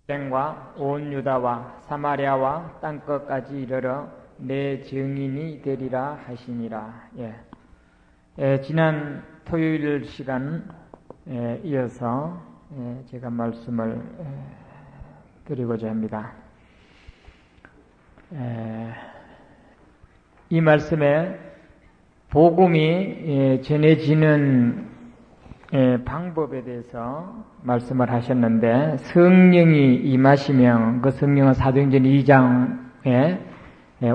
과 온 유다와 사마리아와 땅끝까지 이르러 내 증인이 되리라 하시니라. 지난 토요일 시간 이어서 제가 말씀을 드리고자 합니다. 이 말씀에 복음이 전해지는 방법에 대해서 말씀을 하셨는데, 성령이 임하시면 그 성령은 사도행전 2장에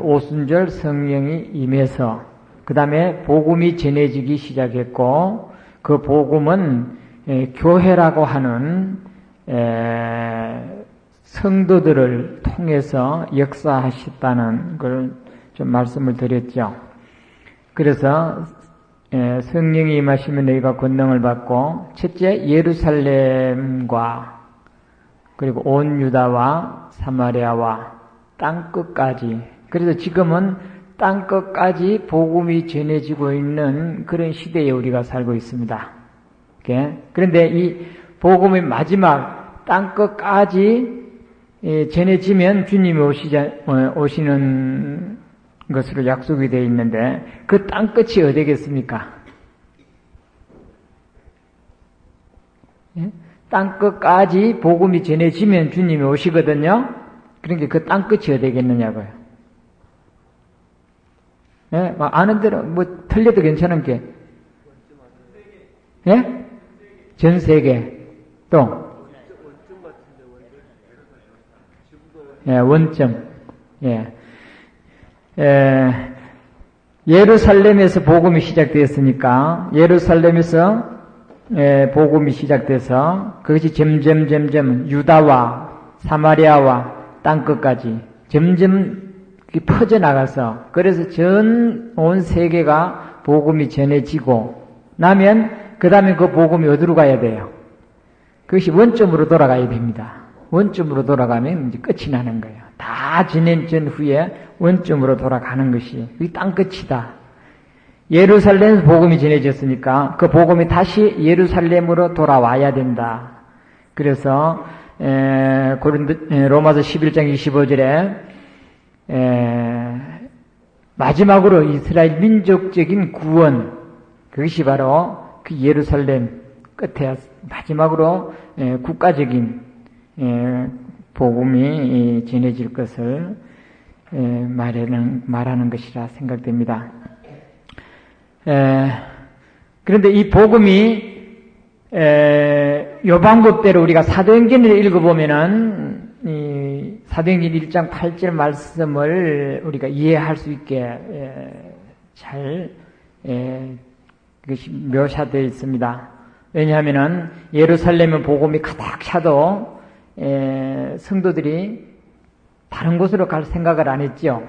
오순절 성령이 임해서 그 다음에 복음이 전해지기 시작했고, 그 복음은 교회라고 하는 성도들을 통해서 역사하셨다는 걸 좀 말씀을 드렸죠. 그래서 성령이 임하시면 너희가 권능을 받고, 첫째 예루살렘과 그리고 온 유다와 사마리아와 땅끝까지, 그래서 지금은 땅끝까지 복음이 전해지고 있는 그런 시대에 우리가 살고 있습니다. 그런데 이 복음의 마지막 땅끝까지 전해지면 주님이 오시는 것으로 약속이 되어 있는데, 그 땅끝이 어디겠습니까? 땅끝까지 복음이 전해지면 주님이 오시거든요. 그러니까 그 땅끝이 어디겠느냐고요. 아는 대로 뭐 틀려도 괜찮은 게, 전 세계 또 원점. 예루살렘에서 복음이 시작되었으니까, 예루살렘에서 복음이 시작돼서 그것이 점점 유다와 사마리아와 땅끝까지 점점 퍼져나가서, 그래서 전 온 세계가 복음이 전해지고 나면 그 다음에 그 복음이 어디로 가야 돼요? 그것이 원점으로 돌아가야 됩니다. 원점으로 돌아가면 이제 끝이 나는 거예요. 다 전해진 후에 원점으로 돌아가는 것이 이 땅끝이다. 예루살렘에서 복음이 전해졌으니까 그 복음이 다시 예루살렘으로 돌아와야 된다. 그래서 로마서 11장 25절에 마지막으로 이스라엘 민족적인 구원, 그것이 바로 그 예루살렘 끝에 마지막으로 국가적인 복음이 전해질 것을 말하는 것이라 생각됩니다. 그런데 이 복음이 요 방법대로 우리가 사도행전을 읽어보면은 이 사도행전 1장 8절 말씀을 우리가 이해할 수 있게 잘 그것이 묘사되어 있습니다. 왜냐하면은 예루살렘은 복음이 가득 차도 성도들이 다른 곳으로 갈 생각을 안 했죠.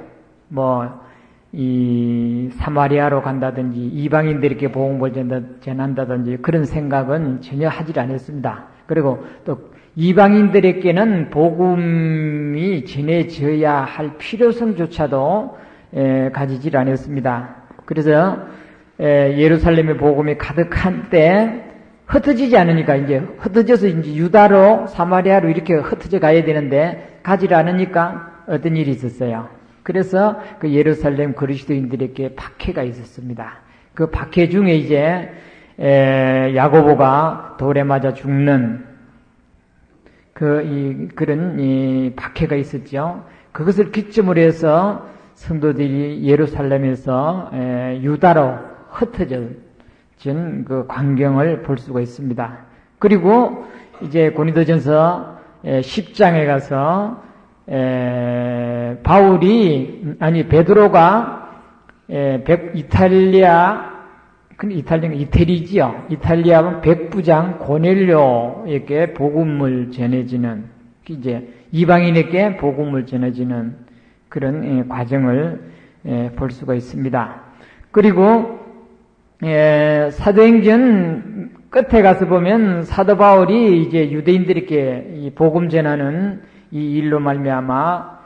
이 사마리아로 간다든지 이방인들에게 복음을 전한다든지 그런 생각은 전혀 하지 않았습니다. 그리고 또 이방인들에게는 복음이 전해져야 할 필요성조차도 가지질 않았습니다. 그래서 예루살렘의 복음이 가득한 때 흩어지지 않으니까 이제 흩어져서 이제 유다로 사마리아로 이렇게 흩어져 가야 되는데 가지 않으니까 어떤 일이 있었어요. 그래서 그 예루살렘 그리스도인들에게 박해가 있었습니다. 그 박해 중에 이제 야고보가 돌에 맞아 죽는 그런 박해가 있었죠. 그것을 기점으로 해서 성도들이 예루살렘에서 유다로 흩어진 그 광경을 볼 수가 있습니다. 그리고 이제 고린도전서 10장에 가서 베드로가 이태리지요. 이탈리아 백부장 고넬료에게 복음을 전해지는, 이제 이방인에게 복음을 전해지는 그런 과정을 볼 수가 있습니다. 그리고 사도행전 끝에 가서 보면 사도 바울이 이제 유대인들에게 이 복음 전하는 이 일로 말미암아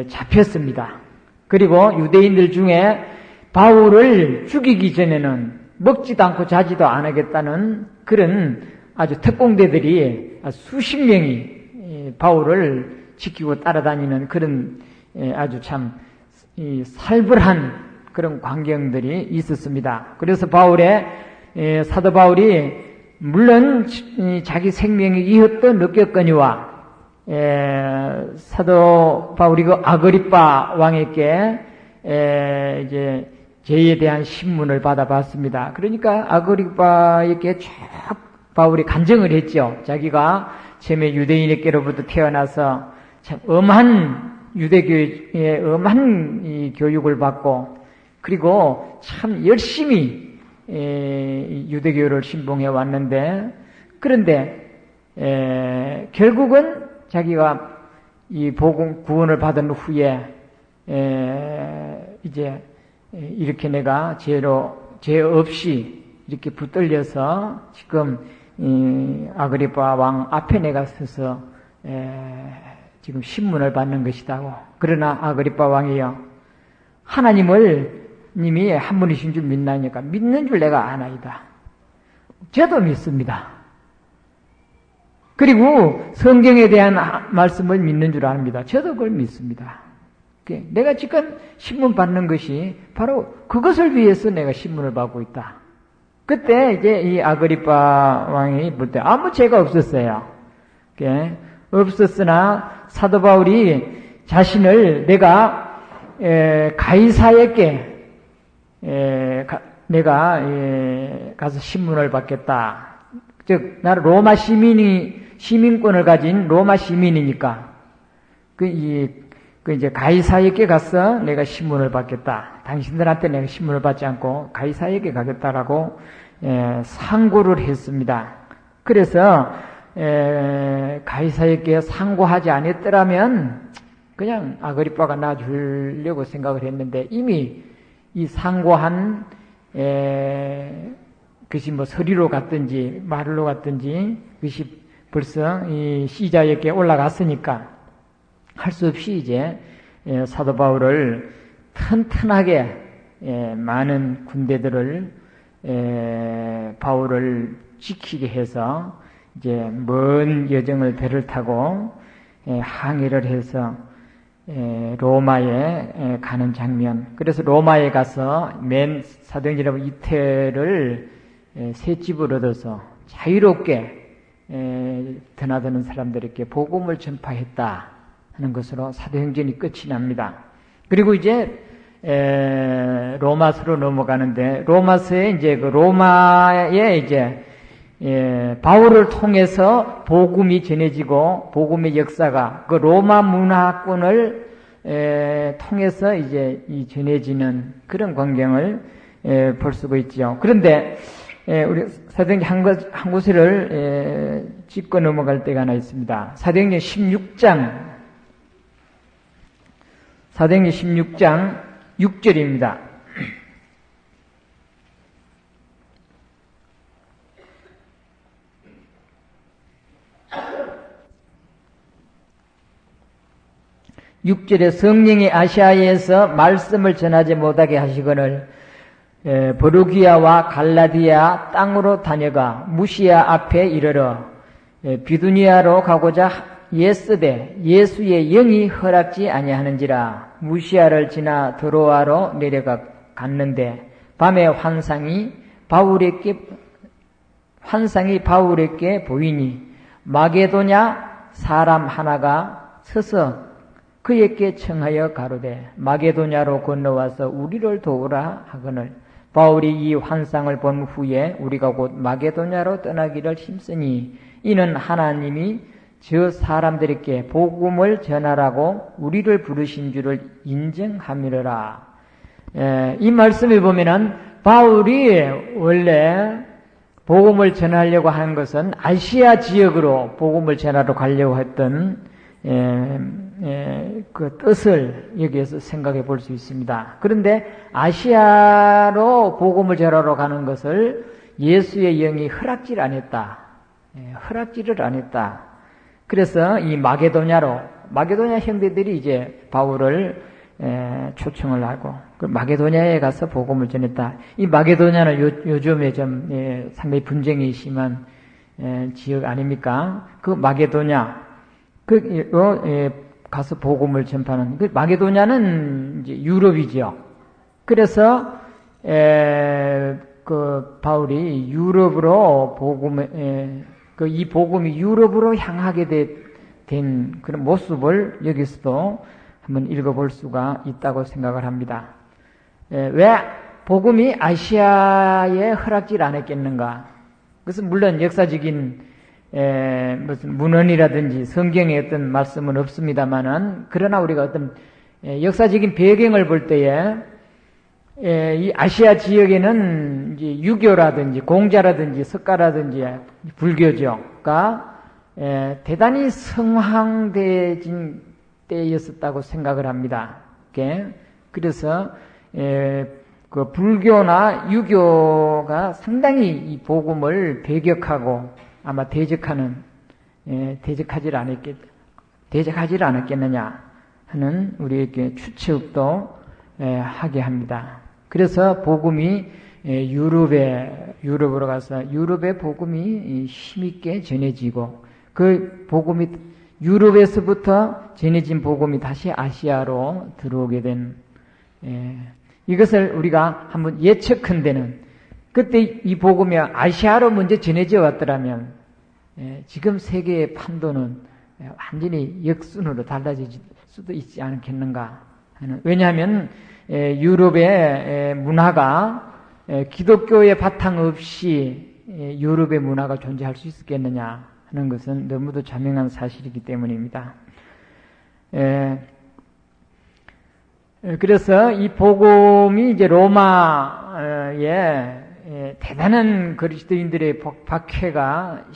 잡혔습니다. 그리고 유대인들 중에 바울을 죽이기 전에는 먹지도 않고 자지도 안 하겠다는 그런 아주 특공대들이 수십 명이 바울을 지키고 따라다니는 그런 아주 참 살벌한 그런 광경들이 있었습니다. 그래서 사도 바울이 물론 자기 생명이 이헛도 느꼈거니와 사도 바울이 그 아그리빠 왕에게 이제 죄에 대한 신문을 받아봤습니다. 그러니까 아그리빠에게 쭉 바울이 간증을 했죠. 자기가 처음에 유대인에게로부터 태어나서 참 엄한 유대교의 엄한 이 교육을 받고 그리고 참 열심히 유대교를 신봉해 왔는데 그런데 결국은 자기가 이 복음 구원을 받은 후에 이제 이렇게 내가 죄 없이 이렇게 붙들려서 지금 아그리빠 왕 앞에 내가 서서 지금 신문을 받는 것이다고. 그러나 아그리빠 왕이요, 님이 한 분이신 줄 믿나니까 믿는 줄 내가 아나이다. 저도 믿습니다. 그리고 성경에 대한 말씀을 믿는 줄 압니다. 저도 그걸 믿습니다. 내가 지금 신문 받는 것이 바로 그것을 위해서 내가 신문을 받고 있다. 그때 이제 이 아그리빠 왕이 볼 때 아무 죄가 없었어요. 없었으나 사도 바울이 자신을 내가 가이사에게 내가 가서 신문을 받겠다. 즉 나는 로마 시민권을 가진 로마 시민이니까 이제 가이사에게 가서 내가 신문을 받겠다. 당신들한테 내가 신문을 받지 않고 가이사에게 가겠다라고 상고를 했습니다. 그래서 가이사에게 상고하지 않았더라면 그냥 아그리빠가 놔주려고 생각을 했는데 이미 이 상고한 그것이 뭐 서리로 갔든지 말로 갔든지 그것이 벌써 이 시자에게 올라갔으니까 할 수 없이 이제 사도 바울을 튼튼하게 많은 군대들을 바울을 지키게 해서 이제 먼 여정을 배를 타고 항해를 해서 로마에 가는 장면. 그래서 로마에 가서 맨 사도행전 이태를 새 집을 얻어서 자유롭게 드나드는 사람들에게 복음을 전파했다 하는 것으로 사도행전이 끝이 납니다. 그리고 이제 로마서로 넘어가는데 로마서에 이제 그 로마에 이제 바울을 통해서 복음이 전해지고 복음의 역사가 그 로마 문화권을 통해서 이제 이 전해지는 그런 광경을 볼 수가 있죠. 그런데 우리 사도행전 한 구절을 짚고 넘어갈 때가 하나 있습니다. 사도행전 16장 6절입니다. (6절에) 성령이 아시아에서 말씀을 전하지 못하게 하시거늘 버루기아와 갈라디아 땅으로 다녀가 무시아 앞에 이르러 비두니아로 가고자 예스되 예수의 영이 허락지 아니하는지라. 무시아를 지나 드로아로 내려가 갔는데 밤에 환상이 바울에게 보이니 마게도냐 사람 하나가 서서 그에게 청하여 가로되 마게도냐로 건너와서 우리를 도우라 하거늘 바울이 이 환상을 본 후에 우리가 곧 마게도냐로 떠나기를 힘쓰니 이는 하나님이 저 사람들에게 복음을 전하라고 우리를 부르신 줄을 인정함이라. 이 말씀을 보면은 바울이 원래 복음을 전하려고 하는 것은 아시아 지역으로 복음을 전하러 가려고 했던 그 뜻을 여기에서 생각해 볼 수 있습니다. 그런데 아시아로 복음을 전하러 가는 것을 예수의 영이 허락지를 안 했다. 허락지를 안 했다. 그래서 이 마게도냐 형제들이 이제 바울을 초청을 하고 그 마게도냐에 가서 복음을 전했다. 이 마게도냐는 요즘에 좀 상당히 분쟁이 심한 지역 아닙니까? 그 마게도냐 가서 복음을 전파하는. 마게도냐는 이제 유럽이죠. 그래서 바울이 유럽으로 이 복음이 유럽으로 향하게 된 그런 모습을 여기서도 한번 읽어볼 수가 있다고 생각을 합니다. 왜 복음이 아시아에 허락질 않았겠는가? 그것은 물론 역사적인 무슨 문헌이라든지 성경의 어떤 말씀은 없습니다만은, 그러나 우리가 어떤 역사적인 배경을 볼 때에 이 아시아 지역에는 이제 유교라든지 공자라든지 석가라든지 불교가 대단히 성황대진 때였었다고 생각을 합니다. 그래서 그 불교나 유교가 상당히 이 복음을 배격하고 아마 대적하지 않았겠느냐 하는 우리에게 추측도 하게 합니다. 그래서 복음이 유럽으로 가서 유럽의 복음이 힘있게 전해지고, 그 복음이 유럽에서부터 전해진 복음이 다시 아시아로 들어오게 된, 이것을 우리가 한번 예측한데는, 그때 이 복음이 아시아로 먼저 전해져 왔더라면 지금 세계의 판도는 완전히 역순으로 달라질 수도 있지 않겠는가 하는. 왜냐하면 유럽의 문화가 기독교의 바탕 없이 유럽의 문화가 존재할 수 있었겠느냐 하는 것은 너무도 자명한 사실이기 때문입니다. 그래서 이 복음이 이제 로마에 대단한 그리스도인들의 박해가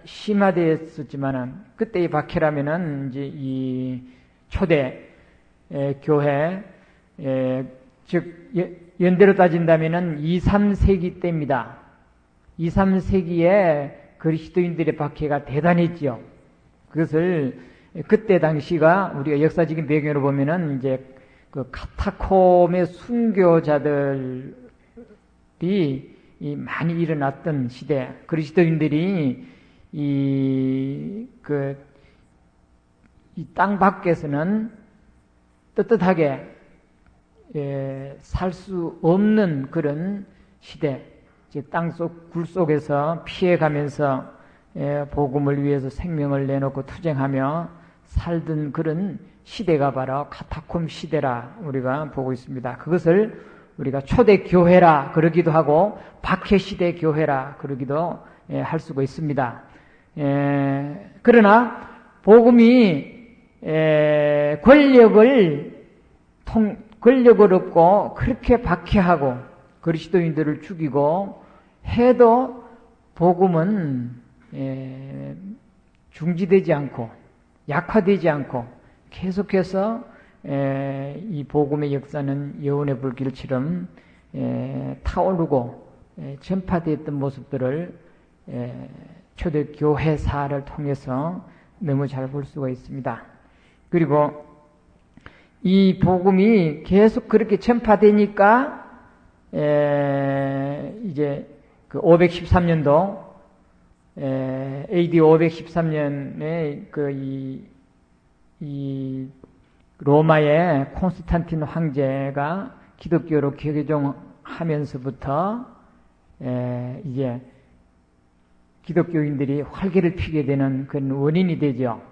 심화되었었지만은, 그때의 박해라면은 이제 이 초대 교회, 즉 연대로 따진다면은 2, 3세기 때입니다. 2, 3세기에 그리스도인들의 박해가 대단했지요. 그것을 그때 당시가 우리가 역사적인 배경으로 보면은 이제 그 카타콤의 순교자들이 많이 일어났던 시대, 그리스도인들이 이 땅 밖에서는 떳떳하게 살 수 없는 그런 시대, 즉 땅속 굴 속에서 피해가면서 복음을 위해서 생명을 내놓고 투쟁하며 살던 그런 시대가 바로 카타콤 시대라 우리가 보고 있습니다. 그것을 우리가 초대 교회라 그러기도 하고 박해 시대 교회라 그러기도 할 수가 있습니다. 그러나 복음이 권력을 얻고 그렇게 박해하고 그리스도인들을 죽이고 해도 복음은 중지되지 않고 약화되지 않고 계속해서 이 복음의 역사는 여운의 불길처럼 타오르고 전파되었던 모습들을 초대 교회사를 통해서 너무 잘 볼 수가 있습니다. 그리고 이 복음이 계속 그렇게 전파되니까 이제 그 513년도 AD 513년에 이 로마의 콘스탄틴 황제가 기독교로 개종하면서부터 이제 기독교인들이 활개를 피게 되는 그런 원인이 되죠.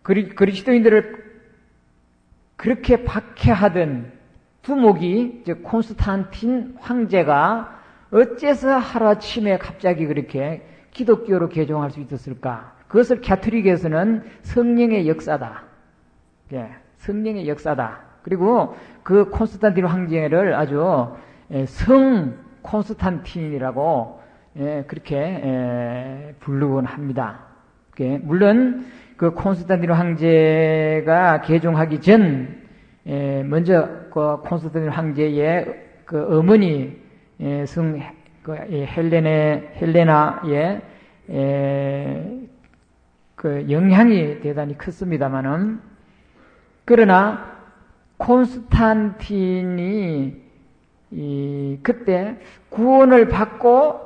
그리스도인들을 그렇게 박해하던 두목이 즉 콘스탄틴 황제가 어째서 하루아침에 갑자기 그렇게 기독교로 개종할 수 있었을까? 그것을 가톨릭에서는 성령의 역사다. 성령의 역사다. 그리고 그 콘스탄틴 황제를 아주 성 콘스탄틴이라고 그렇게 부르곤 합니다. 물론 그 콘스탄틴 황제가 개종하기 전 먼저 그 콘스탄틴 황제의 그 어머니 성 헬레나의 그 영향이 대단히 컸습니다만은, 그러나 콘스탄틴이 그때 구원을 받고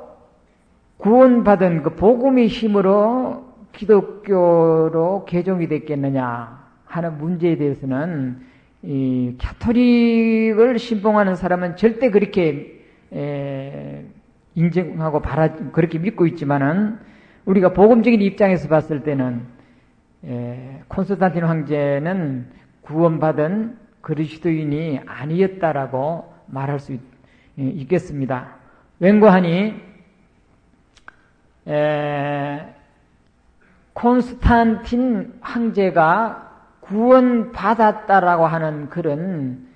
구원받은 그 복음의 힘으로 기독교로 개종이 됐겠느냐 하는 문제에 대해서는 이 가톨릭을 신봉하는 사람은 절대 그렇게 인정하고 그렇게 믿고 있지만은 우리가 복음적인 입장에서 봤을 때는 콘스탄틴 황제는 구원받은 그리스도인이 아니었다라고 말할 수 있겠습니다. 웬고하니 콘스탄틴 황제가 구원받았다라고 하는 그런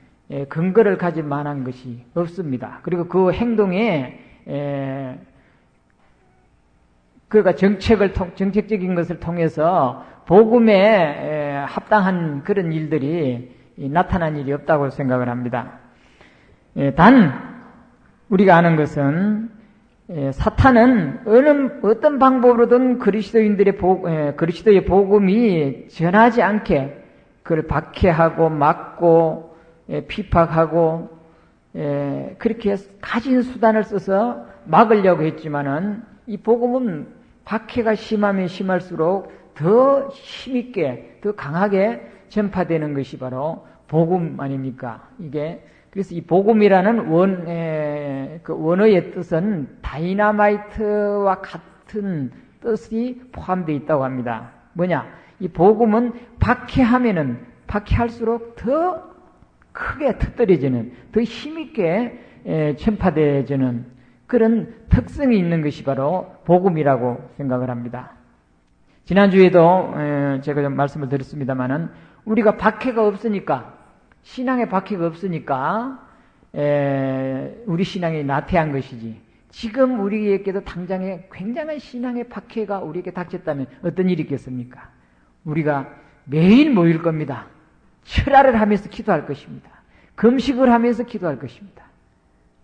근거를 가질 만한 것이 없습니다. 그리고 그 행동에 그가 정책적인 것을 통해서 복음에 합당한 그런 일들이 나타난 일이 없다고 생각을 합니다. 단 우리가 아는 것은 사탄은 어떤 방법으로든 그리스도의 복음이 전하지 않게 그걸 박해하고 막고 피박하고 그렇게 가진 수단을 써서 막으려고 했지만은 이 복음은 박해가 심하면 심할수록 더 힘있게 더 강하게 전파되는 것이 바로 복음 아닙니까? 그래서 이 복음이라는 원어의 뜻은 다이나마이트와 같은 뜻이 포함되어 있다고 합니다. 뭐냐? 이 복음은 박해하면은 박해할수록 더 크게 터뜨려지는, 더 힘있게 전파되어지는 그런 특성이 있는 것이 바로 복음이라고 생각을 합니다. 지난주에도 제가 좀 말씀을 드렸습니다만은 우리가 박해가 없으니까, 신앙에 박해가 없으니까 우리 신앙이 나태한 것이지, 지금 우리에게도 당장에 굉장한 신앙의 박해가 우리에게 닥쳤다면 어떤 일이 있겠습니까? 우리가 매일 모일 겁니다. 철야를 하면서 기도할 것입니다. 금식을 하면서 기도할 것입니다.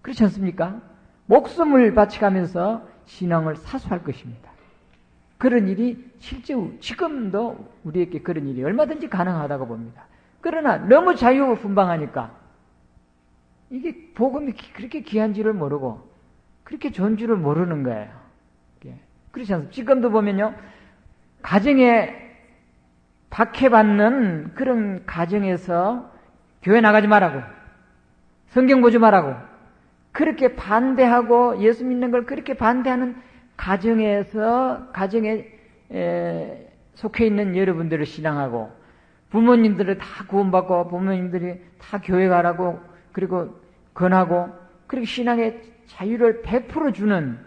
그렇지 않습니까? 목숨을 바쳐가면서 신앙을 사수할 것입니다. 그런 일이 실제 지금도 우리에게 그런 일이 얼마든지 가능하다고 봅니다. 그러나 너무 자유분방하니까 이게 복음이 그렇게 귀한 줄을 모르고 그렇게 좋은 줄을 모르는 거예요. 그렇지 않습니까? 지금도 보면요, 가정에 박해받는 그런 가정에서 교회 나가지 말라고, 성경 보지 말라고 그렇게 반대하고 예수 믿는 걸 그렇게 반대하는 가정에 속해 있는 여러분들을 신앙하고, 부모님들을 다 구원받고 부모님들이 다 교회 가라고 그리고 권하고, 그리고 신앙의 자유를 100% 주는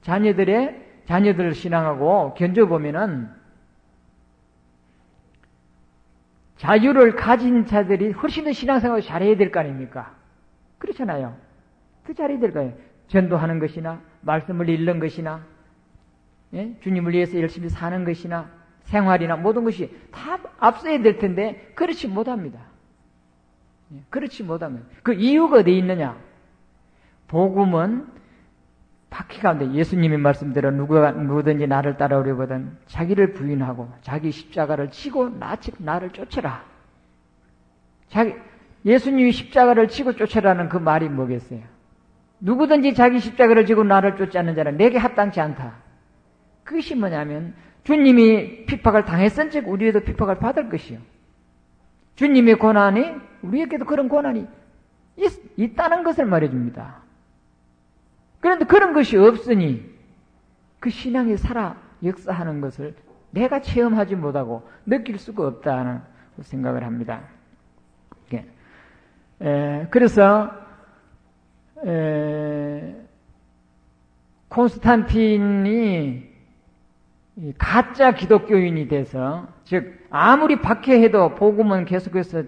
자녀들을 신앙하고 견뎌보면은 자유를 가진 자들이 훨씬 더 신앙생활을 잘해야 될 거 아닙니까? 그렇잖아요. 더 잘해야 될 거예요. 전도하는 것이나 말씀을 읽는 것이나 주님을 위해서 열심히 사는 것이나 생활이나 모든 것이 다 앞서야 될 텐데 그렇지 못합니다. 그렇지 못합니다. 그 이유가 어디에 있느냐? 복음은 박해 가운데 예수님의 말씀대로 누구든지 나를 따라오려거든 자기를 부인하고 자기 십자가를 지고 나를 쫓으라. 예수님이 십자가를 지고 쫓으라는 그 말이 뭐겠어요? 누구든지 자기 십자가를 지고 나를 쫓지 않는 자는 내게 합당치 않다. 그것이 뭐냐면 주님이 핍박을 당했은즉 우리에도 핍박을 받을 것이요. 주님의 고난이 우리에게도 그런 고난이 있다는 것을 말해줍니다. 그런데 그런 것이 없으니 그 신앙이 살아 역사하는 것을 내가 체험하지 못하고 느낄 수가 없다는 생각을 합니다. 그래서 콘스탄틴이 가짜 기독교인이 돼서, 즉 아무리 박해해도 복음은 계속해서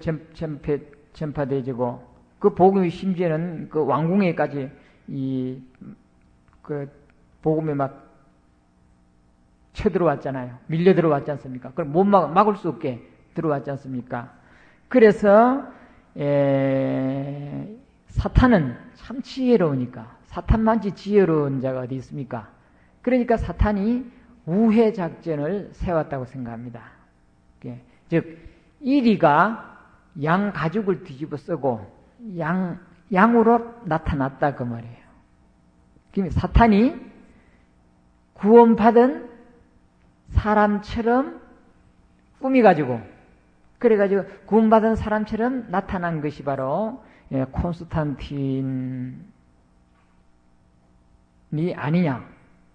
전파되지고 그 복음이 심지어는 그 왕궁에까지 그 복음에 막 쳐들어왔잖아요. 밀려 들어왔지 않습니까? 그럼 못 막을 수 없게 들어왔지 않습니까? 그래서 사탄은 참 지혜로우니까, 사탄만치 지혜로운 자가 어디 있습니까? 그러니까 사탄이 우회 작전을 세웠다고 생각합니다. 즉 이리가 양 가죽을 뒤집어 쓰고 양으로 나타났다 그 말이에요. 사탄이 구원받은 사람처럼 꾸미가지고, 그래가지고 구원받은 사람처럼 나타난 것이 바로 콘스탄틴이 아니냐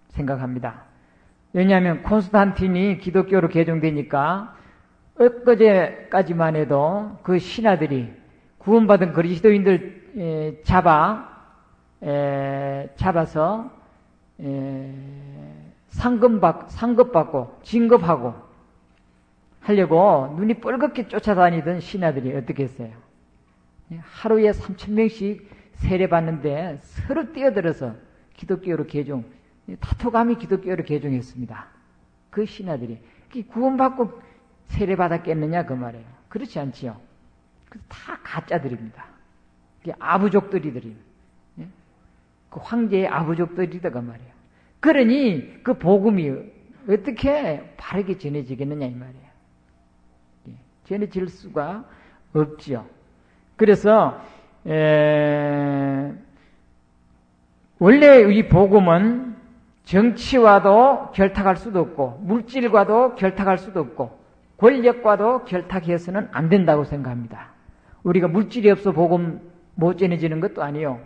생각합니다. 왜냐하면 콘스탄틴이 기독교로 개종되니까 엊그제까지만 해도 그 신하들이 구원받은 그리스도인들 잡아서 상급받고 진급하고 하려고 눈이 뻘겋게 쫓아다니던 신하들이 어떻게 했어요? 하루에 3,000명씩 세례받는데 서로 뛰어들어서 기독교로 개종, 타토감이 기독교로 개종했습니다. 그 신하들이 구원받고 세례받았겠느냐 그 말이에요. 그렇지 않지요. 다 가짜들입니다. 아부족들이더니 그 황제의 아부족들이다 그 말이에요. 그러니 그 복음이 어떻게 바르게 전해지겠느냐 이 말이에요. 전해질 수가 없지요. 그래서 원래 이 복음은 정치와도 결탁할 수도 없고 물질과도 결탁할 수도 없고 권력과도 결탁해서는 안 된다고 생각합니다. 우리가 물질이 없어 복음 못 전해지는 것도 아니요.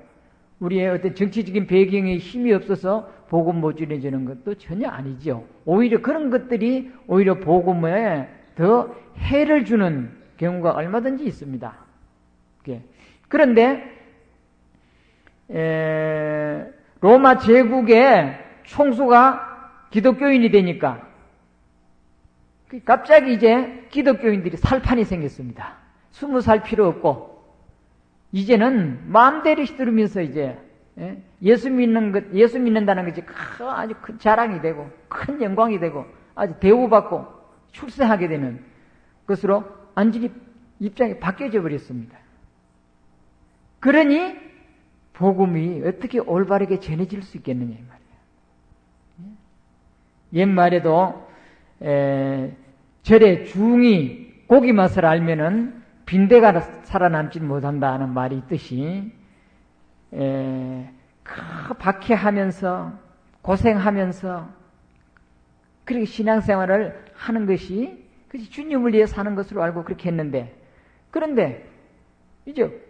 우리의 어떤 정치적인 배경에 힘이 없어서 복음 못 전해지는 것도 전혀 아니죠. 오히려 그런 것들이 오히려 복음에 더 해를 주는 경우가 얼마든지 있습니다. 그런데 로마 제국의 총수가 기독교인이 되니까 갑자기 이제 기독교인들이 살판이 생겼습니다. 20살 필요 없고 이제는 마음대로 휘두르면서 이제 예수 믿는다는 것이 아주 큰 자랑이 되고 큰 영광이 되고 아주 대우받고 출세하게 되는 것으로 완전히 입장이 바뀌어져 버렸습니다. 그러니 복음이 어떻게 올바르게 전해질 수 있겠느냐 이 말이에요. 옛말에도 절에 중이 고기 맛을 알면은 빈대가 살아남지 못한다는 말이 있듯이 박해하면서 고생하면서 그렇게 신앙생활을 하는 것이 주님을 위해 사는 것으로 알고 그렇게 했는데, 그런데 이제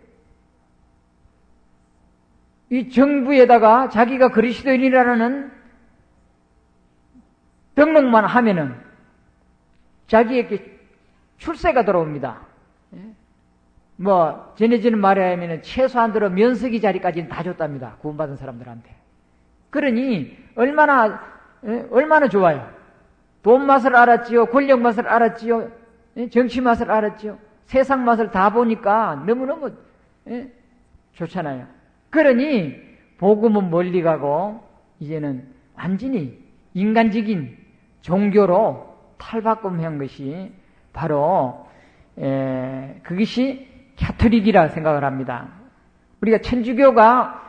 이 정부에다가 자기가 그리스도인이라는 등록만 하면은 자기에게 출세가 들어옵니다. 뭐 전해지는 말에 하면은 최소한대로 면석이 자리까지는 다 줬답니다. 구원받은 사람들한테. 그러니 얼마나 좋아요. 돈 맛을 알았지요. 권력 맛을 알았지요. 정치 맛을 알았지요. 세상 맛을 다 보니까 너무너무 좋잖아요. 그러니 복음은 멀리 가고 이제는 완전히 인간적인 종교로 탈바꿈한 것이 바로 그것이 가톨릭이라 생각을 합니다. 우리가 천주교가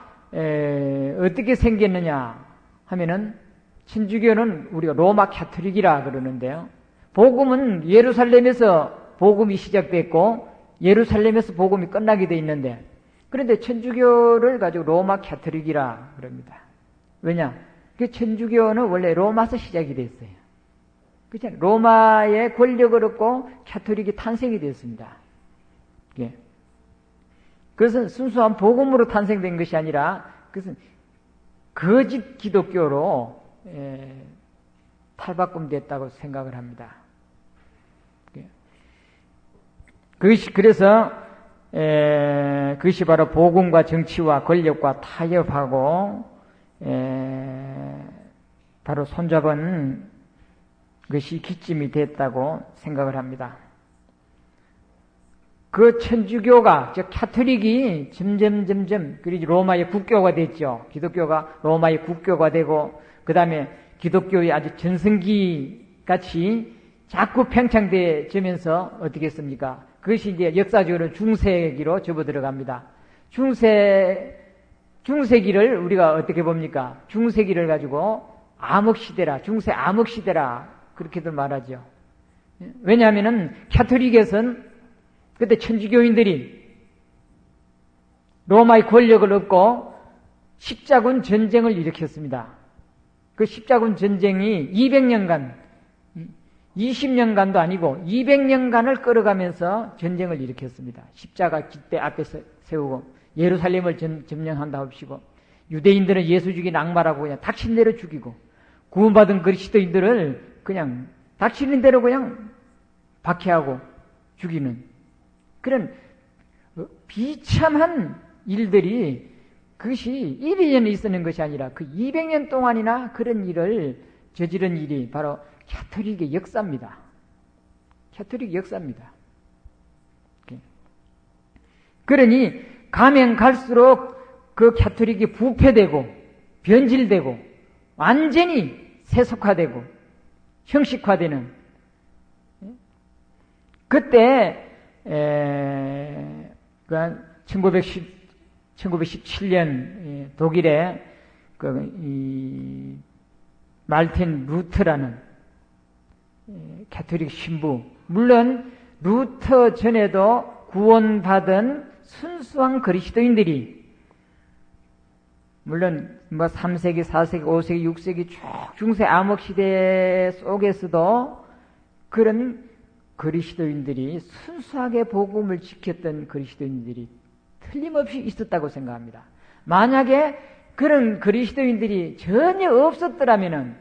어떻게 생겼느냐 하면은 천주교는 우리가 로마 가톨릭이라 그러는데요. 복음은 예루살렘에서 복음이 시작됐고 예루살렘에서 복음이 끝나게 돼 있는데, 그런데 천주교를 가지고 로마 가톨릭이라 그럽니다. 왜냐? 그 천주교는 원래 로마에서 시작이 됐어요. 그렇잖아요. 로마의 권력을 얻고 가톨릭이 탄생이 되었습니다. 예. 그것은 순수한 복음으로 탄생된 것이 아니라 그것은 거짓 기독교로 탈바꿈됐다고 생각을 합니다. 예. 그래서 그것이 바로 복음과 정치와 권력과 타협하고 바로 손잡은 것이 기점이 됐다고 생각을 합니다. 그 천주교가, 즉 가톨릭이 점점 그리고 로마의 국교가 됐죠. 기독교가 로마의 국교가 되고 그 다음에 기독교의 아주 전성기 같이 자꾸 팽창되면서 어떻게 했습니까? 그것이 이제 역사적으로 중세기로 접어들어갑니다. 중세기를 우리가 어떻게 봅니까? 중세기를 가지고 암흑시대라, 중세 암흑시대라 그렇게들 말하죠. 왜냐하면은 가톨릭에서는 그때 천주교인들이 로마의 권력을 얻고 십자군 전쟁을 일으켰습니다. 그 십자군 전쟁이 200년간, 20년간도 아니고 200년간을 끌어가면서 전쟁을 일으켰습니다. 십자가 깃대 앞에 세우고 예루살렘을 점령한다 합시고 유대인들은 예수 죽인 악마라고 그냥 닥친 대로 죽이고 구원받은 그리스도인들을 그냥 닥치는 대로 그냥 박해하고 죽이는 그런 비참한 일들이 그것이 1~2년에 있었는 것이 아니라 그 200년 동안이나 그런 일을 저지른 일이 바로 가톨릭의 역사입니다. 가톨릭 역사입니다. 그러니 가면 갈수록 그 가톨릭이 부패되고 변질되고 완전히 세속화되고 형식화되는 그때 1917년 독일의 말틴 루터라는 가톨릭 신부, 물론 루터 전에도 구원받은 순수한 그리스도인들이 물론 3세기, 4세기, 5세기, 6세기 쭉 중세 암흑 시대 속에서도 그런 그리스도인들이 순수하게 복음을 지켰던 그리스도인들이 틀림없이 있었다고 생각합니다. 만약에 그런 그리스도인들이 전혀 없었더라면은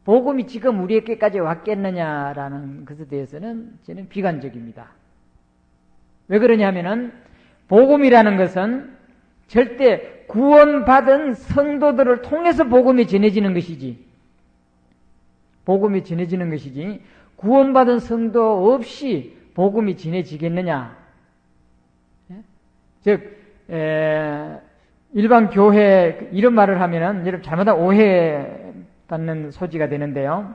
복음이 지금 우리에게까지 왔겠느냐라는 것에 대해서는 저는 비관적입니다. 왜 그러냐면은 복음이라는 것은 절대 구원받은 성도들을 통해서 복음이 전해지는 것이지 복음이 전해지는 것이지 구원받은 성도 없이 복음이 전해지겠느냐. 즉 일반 교회 이런 말을 하면은 여러분 잘못하면 오해받는 소지가 되는데요.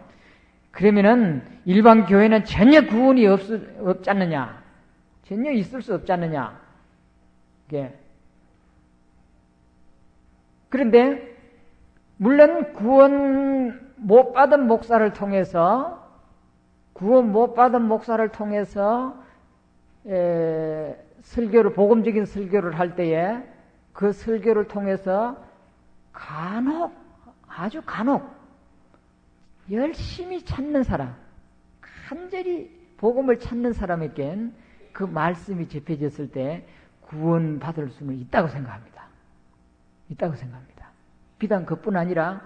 그러면은 일반 교회는 전혀 구원이 없지 않느냐, 전혀 있을 수 없지 않느냐. 그런데 물론 구원 못 받은 목사를 통해서 설교를 복음적인 설교를 할 때에 그 설교를 통해서 아주 간혹 열심히 찾는 사람, 간절히 복음을 찾는 사람에겐 그 말씀이 접해졌을 때 구원받을 수는 있다고 생각합니다. 비단 그뿐 아니라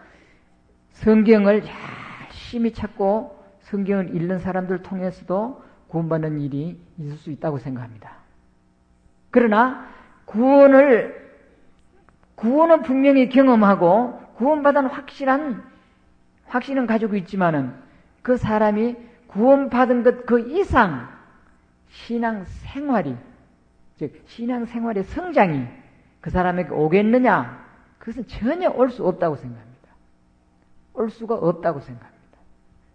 성경을 열심히 찾고 성경을 읽는 사람들 통해서도 구원받는 일이 있을 수 있다고 생각합니다. 그러나 구원은 분명히 경험하고 구원받은 확신은 가지고 있지만은 그 사람이 구원받은 것 그 이상 신앙생활의 성장이 그 사람에게 오겠느냐? 그것은 전혀 올 수 없다고 생각합니다. 올 수가 없다고 생각합니다.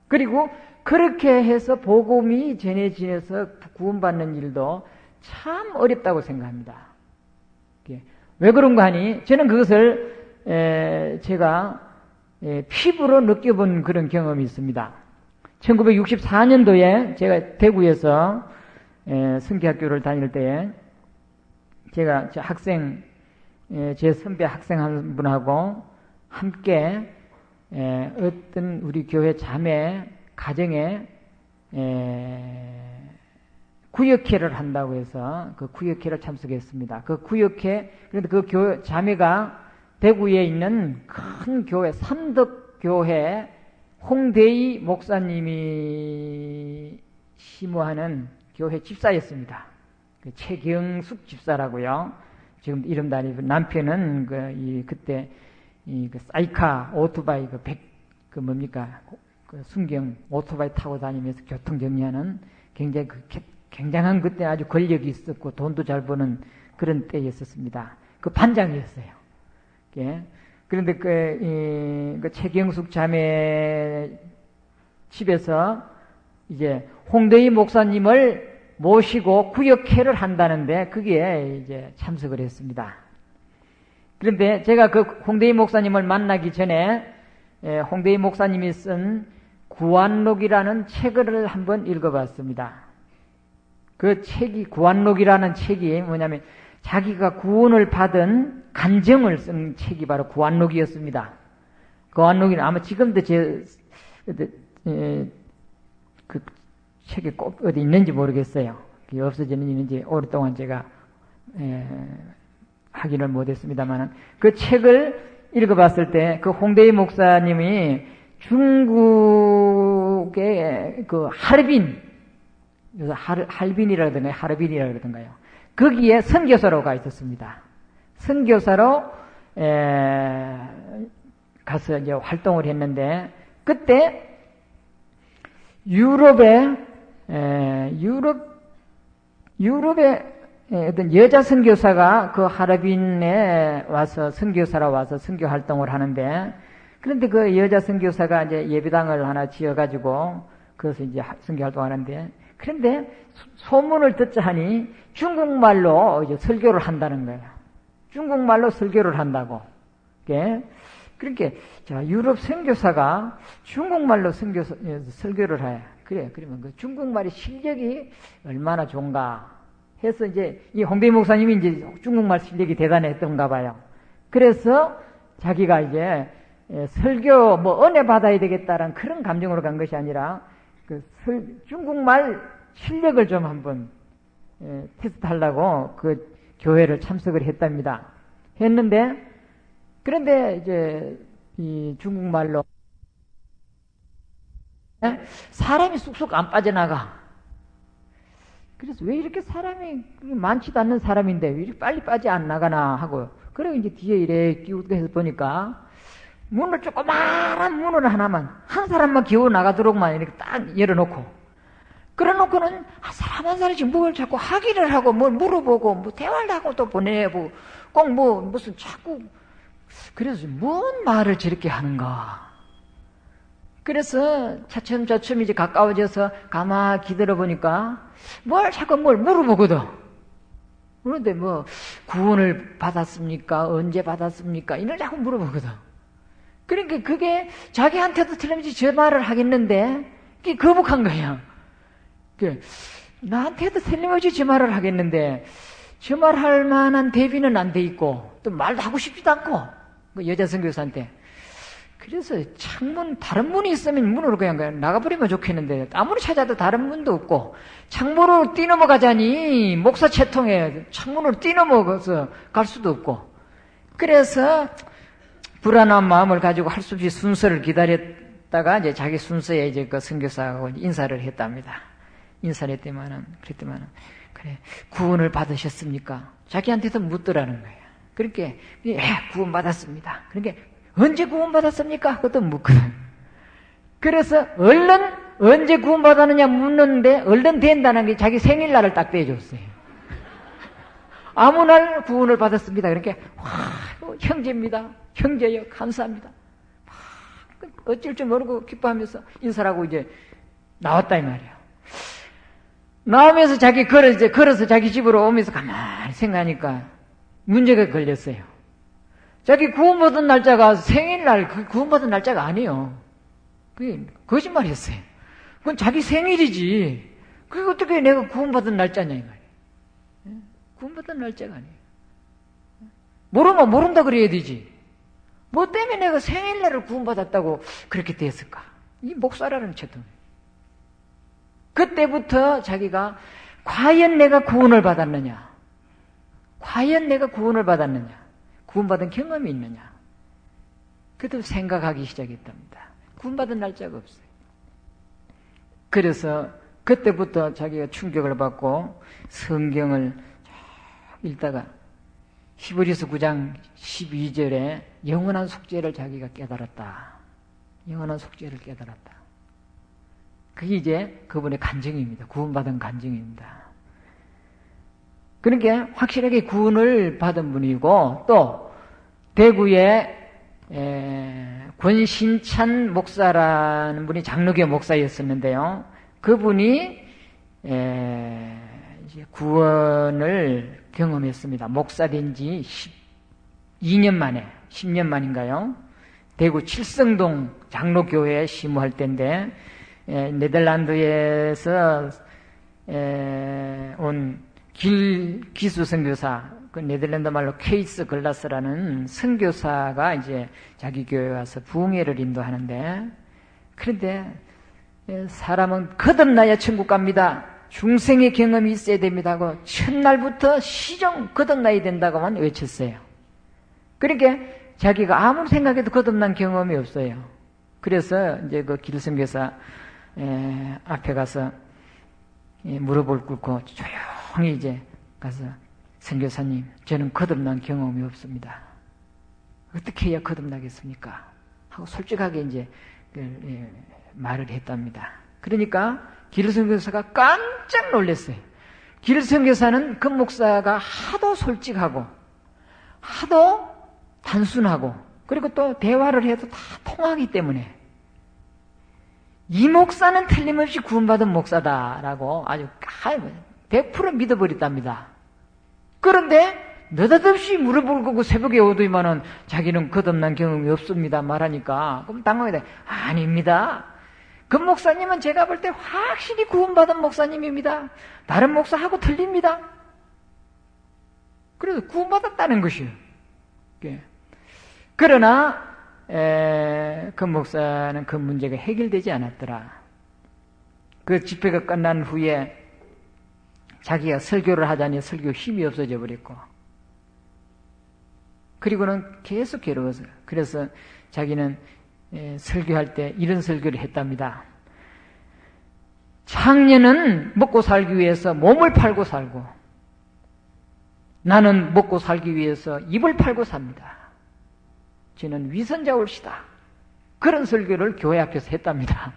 그리고 그렇게 해서 복음이 전해지면서 구원받는 일도 참 어렵다고 생각합니다. 왜 그런가 하니 저는 그것을 제가 피부로 느껴본 그런 경험이 있습니다. 1964년도에 제가 대구에서 성기학교를 다닐 때에 제가 제 선배 학생 한 분하고 함께 어떤 우리 교회 자매 가정에 구역회를 한다고 해서 그 구역회를 참석했습니다. 그 구역회, 그런데 그 자매가 대구에 있는 큰 교회, 삼덕교회 홍대희 목사님이 심우하는 교회 집사였습니다. 그 최경숙 집사라고요. 지금 이름도 아니고 남편은 그때 그 사이카 오토바이 순경 오토바이 타고 다니면서 교통 정리하는 굉장히 굉장한 그때 아주 권력이 있었고 돈도 잘 버는 그런 때였었습니다. 그 반장이었어요. 그런데 그 최경숙 자매 집에서 이제 홍대희 목사님을 모시고 구역회를 한다는데 거기에 이제 참석을 했습니다. 그런데 제가 그 홍대희 목사님을 만나기 전에 홍대희 목사님이 쓴 구안록이라는 책을 한번 읽어봤습니다. 그 책이 구안록이라는 책이 뭐냐면 자기가 구원을 받은 간증을 쓴 책이 바로 구안록이었습니다. 거한록이는 아마 지금도 그 책이 꼭 어디 있는지 모르겠어요. 없어지는지 오랫동안 제가 확인을 못했습니다만 그 책을 읽어봤을 때 그 홍대희 목사님이 중국의 그 하르빈, 할빈이라든가 하르빈이라 그러던가요. 거기에 선교사로 가 있었습니다. 선교사로 가서 이제 활동을 했는데 그때 유럽의 어떤 여자 선교사가 그 하르빈에 와서 선교사로 와서 선교 활동을 하는데 그런데 그 여자 선교사가 이제 예배당을 하나 지어가지고 그것을 이제 선교 활동을 하는데 그런데 소문을 듣자 하니 중국말로 이제 설교를 한다는 거예요. 중국말로 설교를 한다고. 그러니까 자 유럽 선교사가 중국말로 설교를 해. 그래. 그러면 그 중국말의 실력이 얼마나 좋은가 해서 이제 이 홍대희 목사님이 이제 중국말 실력이 대단했던가 봐요. 그래서 자기가 이제 설교 은혜 받아야 되겠다라는 그런 감정으로 간 것이 아니라 중국말 실력을 좀 한번 테스트하려고 그 교회를 참석을 했답니다. 했는데 그런데 이제 이 중국말로 사람이 쑥쑥 안 빠져나가. 그래서 왜 이렇게 사람이 많지도 않는 사람인데 왜 이렇게 빨리 빠져 안 나가나 하고 그리고 이제 뒤에 이래 끼우고 해서 보니까 문을 조그마한 문을 하나만 한 사람만 기어 나가도록만 이렇게 딱 열어놓고 그래놓고는 한 사람 한 사람씩 뭘 자꾸 하기를 하고 뭘 물어보고 뭐 대화를 하고 또 보내고 꼭 무슨 자꾸 그래서 뭔 말을 저렇게 하는가. 그래서 차츰차츰 이제 가까워져서 가만히 기다려 보니까 자꾸 뭘 물어보거든. 그런데 구원을 받았습니까? 언제 받았습니까? 이걸 자꾸 물어보거든. 그러니까 그게 자기한테도 틀림없이 저 말을 하겠는데 그게 거북한 거야. 나한테도 틀림없이 저 말을 하겠는데 저 말 할 만한 대비는 안 돼 있고 또 말도 하고 싶지도 않고 그 여자 선교사한테. 그래서 창문 다른 문이 있으면 문으로 그냥 나가버리면 좋겠는데 아무리 찾아도 다른 문도 없고 창문으로 뛰어넘어가자니 목사 채통에 창문으로 뛰어넘어서 갈 수도 없고 그래서 불안한 마음을 가지고 할 수 없이 순서를 기다렸다가 이제 자기 순서에 이제 그 선교사하고 인사를 했답니다. 인사를 했더만은 그랬더만은 그래 구원을 받으셨습니까? 자기한테도 묻더라는 거예요. 그렇게 구원 받았습니다. 그러니까 언제 구원받았습니까? 그것도 묻거든. 그래서 얼른 언제 구원받았느냐 묻는데 얼른 된다는 게 자기 생일날을 딱 대줬어요. 아무 날 구원을 받았습니다. 그러니까 형제입니다. 형제요. 감사합니다. 어쩔 줄 모르고 기뻐하면서 인사를 하고 이제 나왔다 이 말이에요. 나오면서 자기 걸어서 자기 집으로 오면서 가만히 생각하니까 문제가 걸렸어요. 자기 구원받은 날짜가 생일날 구원받은 날짜가 아니에요. 그게 거짓말이었어요. 그건 자기 생일이지. 그게 어떻게 내가 구원받은 날짜냐 이 말이에요. 구원받은 날짜가 아니에요. 모르면 모른다 그래야 되지. 뭐 때문에 내가 생일날을 구원받았다고 그렇게 됐을까? 이 목사라는 채통. 그때부터 자기가 과연 내가 구원을 받았느냐? 과연 내가 구원을 받았느냐? 구원받은 경험이 있느냐? 그때 생각하기 시작했답니다. 구원받은 날짜가 없어요. 그래서 그때부터 자기가 충격을 받고 성경을 읽다가 히브리서 9장 12절에 영원한 속죄를 자기가 깨달았다. 영원한 속죄를 깨달았다. 그게 이제 그분의 간증입니다. 구원받은 간증입니다. 그러니까 확실하게 구원을 받은 분이고 또 대구에 권신찬 목사라는 분이 장로교 목사였었는데요. 그분이 이제 구원을 경험했습니다. 목사된 지 12년 만에 10년 만인가요? 대구 칠성동 장로교회에 심호할 때인데 네덜란드에서 온 기수 선교사 그 네덜란드 말로 케이스 글라스라는 선교사가 이제 자기 교회에 와서 부흥회를 인도하는데, 그런데 사람은 거듭나야 천국 갑니다. 중생의 경험이 있어야 됩니다 하고 첫날부터 시종 거듭나야 된다고만 외쳤어요. 그러니까 자기가 아무리 생각해도 거듭난 경험이 없어요. 그래서 이제 그 길선교사 앞에 가서 무릎을 꿇고 조용히 이제 가서, 선교사님, 저는 거듭난 경험이 없습니다. 어떻게 해야 거듭나겠습니까? 하고 솔직하게 이제 말을 했답니다. 그러니까 길선교사가 깜짝 놀랐어요. 길선교사는 그 목사가 하도 솔직하고 하도 단순하고 그리고 또 대화를 해도 다 통하기 때문에 이 목사는 틀림없이 구원받은 목사다라고 아주 100% 믿어버렸답니다. 그런데 느닷없이 무릎을 꿇고 새벽에 오더니만은 자기는 거듭난 경험이 없습니다 말하니까, 그럼 당황하게 돼. 아닙니다. 그 목사님은 제가 볼 때 확실히 구원받은 목사님입니다. 다른 목사하고 틀립니다. 그래서 구원받았다는 것이에요. 그러나 그 목사는 그 문제가 해결되지 않았더라. 그 집회가 끝난 후에 자기가 설교를 하자니 설교 힘이 없어져 버렸고, 그리고는 계속 괴로웠어요. 그래서 자기는 설교할 때 이런 설교를 했답니다. 창녀는 먹고 살기 위해서 몸을 팔고 살고, 나는 먹고 살기 위해서 입을 팔고 삽니다. 저는 위선자 올시다. 그런 설교를 교회 앞에서 했답니다.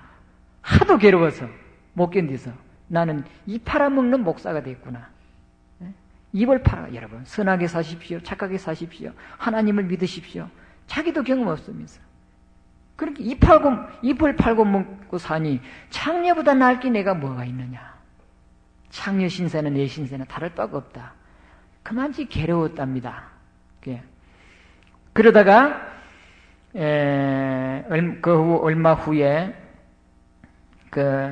하도 괴로워서 못 견디서 나는 입 팔아먹는 목사가 됐구나. 입을 팔아. 여러분, 선하게 사십시오. 착하게 사십시오. 하나님을 믿으십시오. 자기도 경험 없으면서 그렇게 입을 팔고 먹고 사니 창녀보다 나을 게 내가 뭐가 있느냐. 창녀 신세는 내 신세는 다를 바가 없다. 그만치 괴로웠답니다. 그러다가 그 후 얼마 후에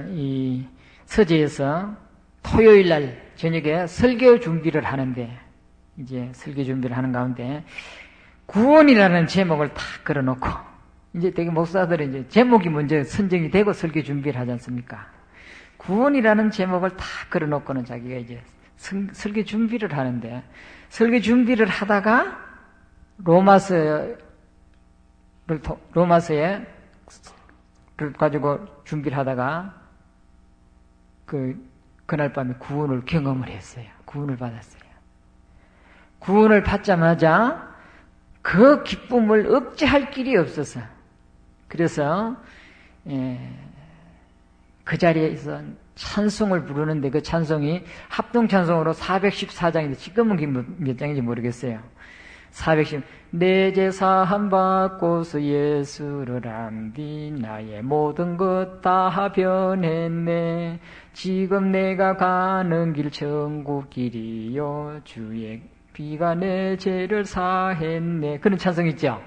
이 서재에서 토요일 날 저녁에 설교 준비를 하는데, 이제 설교 준비를 하는 가운데 구원이라는 제목을 탁 걸어놓고, 이제 되게 목사들은 이제 제목이 먼저 선정이 되고 설교 준비를 하지 않습니까? 구원이라는 제목을 탁 걸어놓고는 자기가 이제 설교 준비를 하는데, 설교 준비를 하다가 로마서에 가지고 준비를 하다가 그날 밤에 구원을 경험을 했어요. 구원을 받았어요. 구원을 받자마자 그 기쁨을 억제할 길이 없어서, 그래서 그 자리에서 찬송을 부르는데, 그 찬송이 합동찬송으로 414장인데 지금은 몇 장인지 모르겠어요. 410. 내 죄 사함 받고서 예수를 안디 나의 모든 것 다 변했네. 지금 내가 가는 길 천국 길이요 주의 비가 내 죄를 사했네. 그런 찬송 있죠.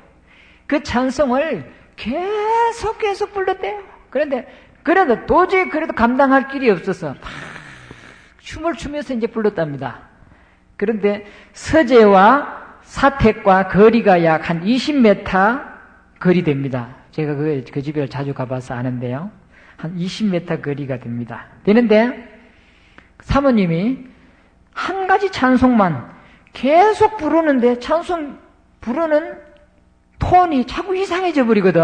그 찬송을 계속 불렀대요. 그런데 그래도 도저히 감당할 길이 없어서 막 춤을 추면서 이제 불렀답니다. 그런데 서재와 사택과 거리가 약 한 20m 거리 됩니다. 제가 그 집을 자주 가봐서 아는데요. 한 20m 거리가 됩니다. 되는데 사모님이 한 가지 찬송만 계속 부르는데 찬송 부르는 톤이 자꾸 이상해져 버리거든.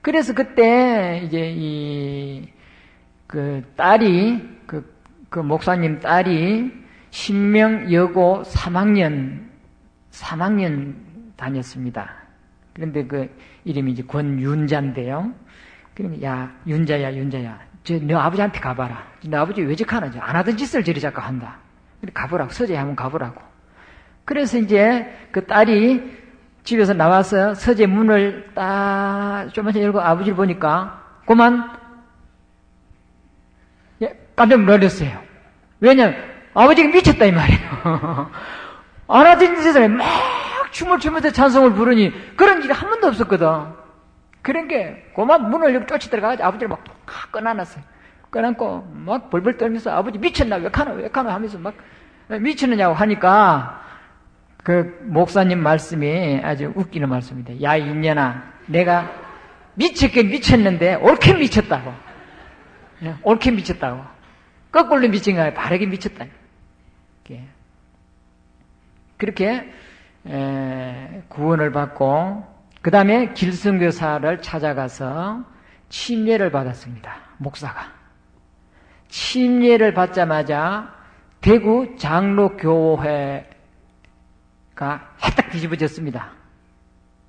그래서 그때 이제 그 딸이, 그 목사님 딸이 신명 여고 3학년 다녔습니다. 그런데 그 이름이 이제 권윤자인데요. 그러면 야, 윤자야. 너 아버지한테 가봐라. 너 아버지 왜 저하나? 안 하던 짓을 저리 자꾸 한다. 가보라고. 서재에 한번 가보라고. 그래서 이제 그 딸이 집에서 나와서 서재 문을 딱 조금씩 열고 아버지를 보니까 그만 깜짝 놀랐어요. 왜냐면 아버지가 미쳤다 이 말이에요. 안 하던 짓을 막 춤을 추면서 찬송을 부르니 그런 일이 한 번도 없었거든. 그런 게 그만 문을 열고 쫓아 들어가가지고 아버지를 막 꺼놔놨어요. 꺼놓고 막 벌벌 떨면서 아버지 미쳤나 왜 카노 하면서 막 미쳤느냐고 하니까 그 목사님 말씀이 아주 웃기는 말씀입니다. 야, 인연아, 내가 미쳤게 미쳤는데 옳게 미쳤다고. 옳게 미쳤다고. 거꾸로 미친 거 아니라 바르게 미쳤다. 그렇게 구원을 받고 그 다음에 길선교사를 찾아가서 침례를 받았습니다. 목사가. 침례를 받자마자 대구 장로교회가 해딱 뒤집어졌습니다.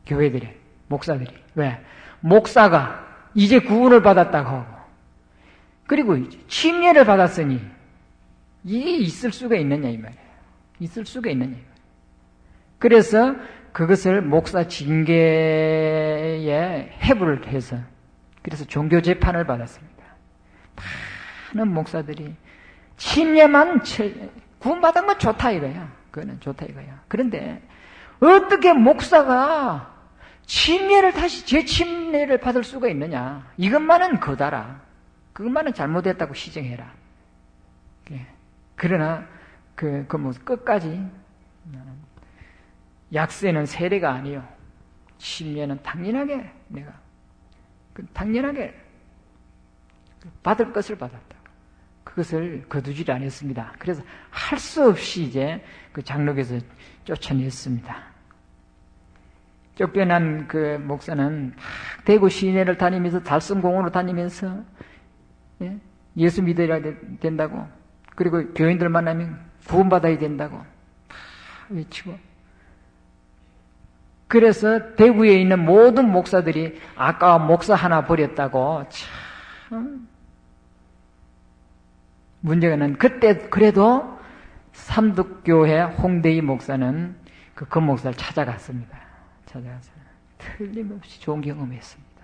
교회들이, 목사들이. 왜? 목사가 이제 구원을 받았다고 하고 그리고 침례를 받았으니 이게 있을 수가 있느냐 이 말이에요. 있을 수가 있느냐 이 말이에요. 그래서 그것을 목사 징계에 해부를 해서 그래서 종교 재판을 받았습니다. 많은 목사들이 침례만 구원받은 건 좋다 이거야. 그거는 좋다 이거야. 그런데 어떻게 목사가 침례를 다시 재침례를 받을 수가 있느냐? 이것만은 거다라. 그것만은 잘못했다고 시정해라. 그러나 뭐 끝까지 약세는 세례가 아니요. 침례는 당연하게 내가 당연하게 받을 것을 받았다. 그것을 거두지 않았습니다. 그래서 할 수 없이 이제 그 장로교에서 쫓아냈습니다. 쫓겨난 그 목사는 대구 시내를 다니면서 달성공원으로 다니면서 예수 믿어야 된다고 그리고 교인들 만나면 구원받아야 된다고 외치고 그래서 대구에 있는 모든 목사들이 아까 목사 하나 버렸다고 참 문제는 그때 그래도 삼덕교회 홍대희 목사는 그 목사를 찾아갔습니다. 찾아가서 틀림없이 좋은 경험을 했습니다.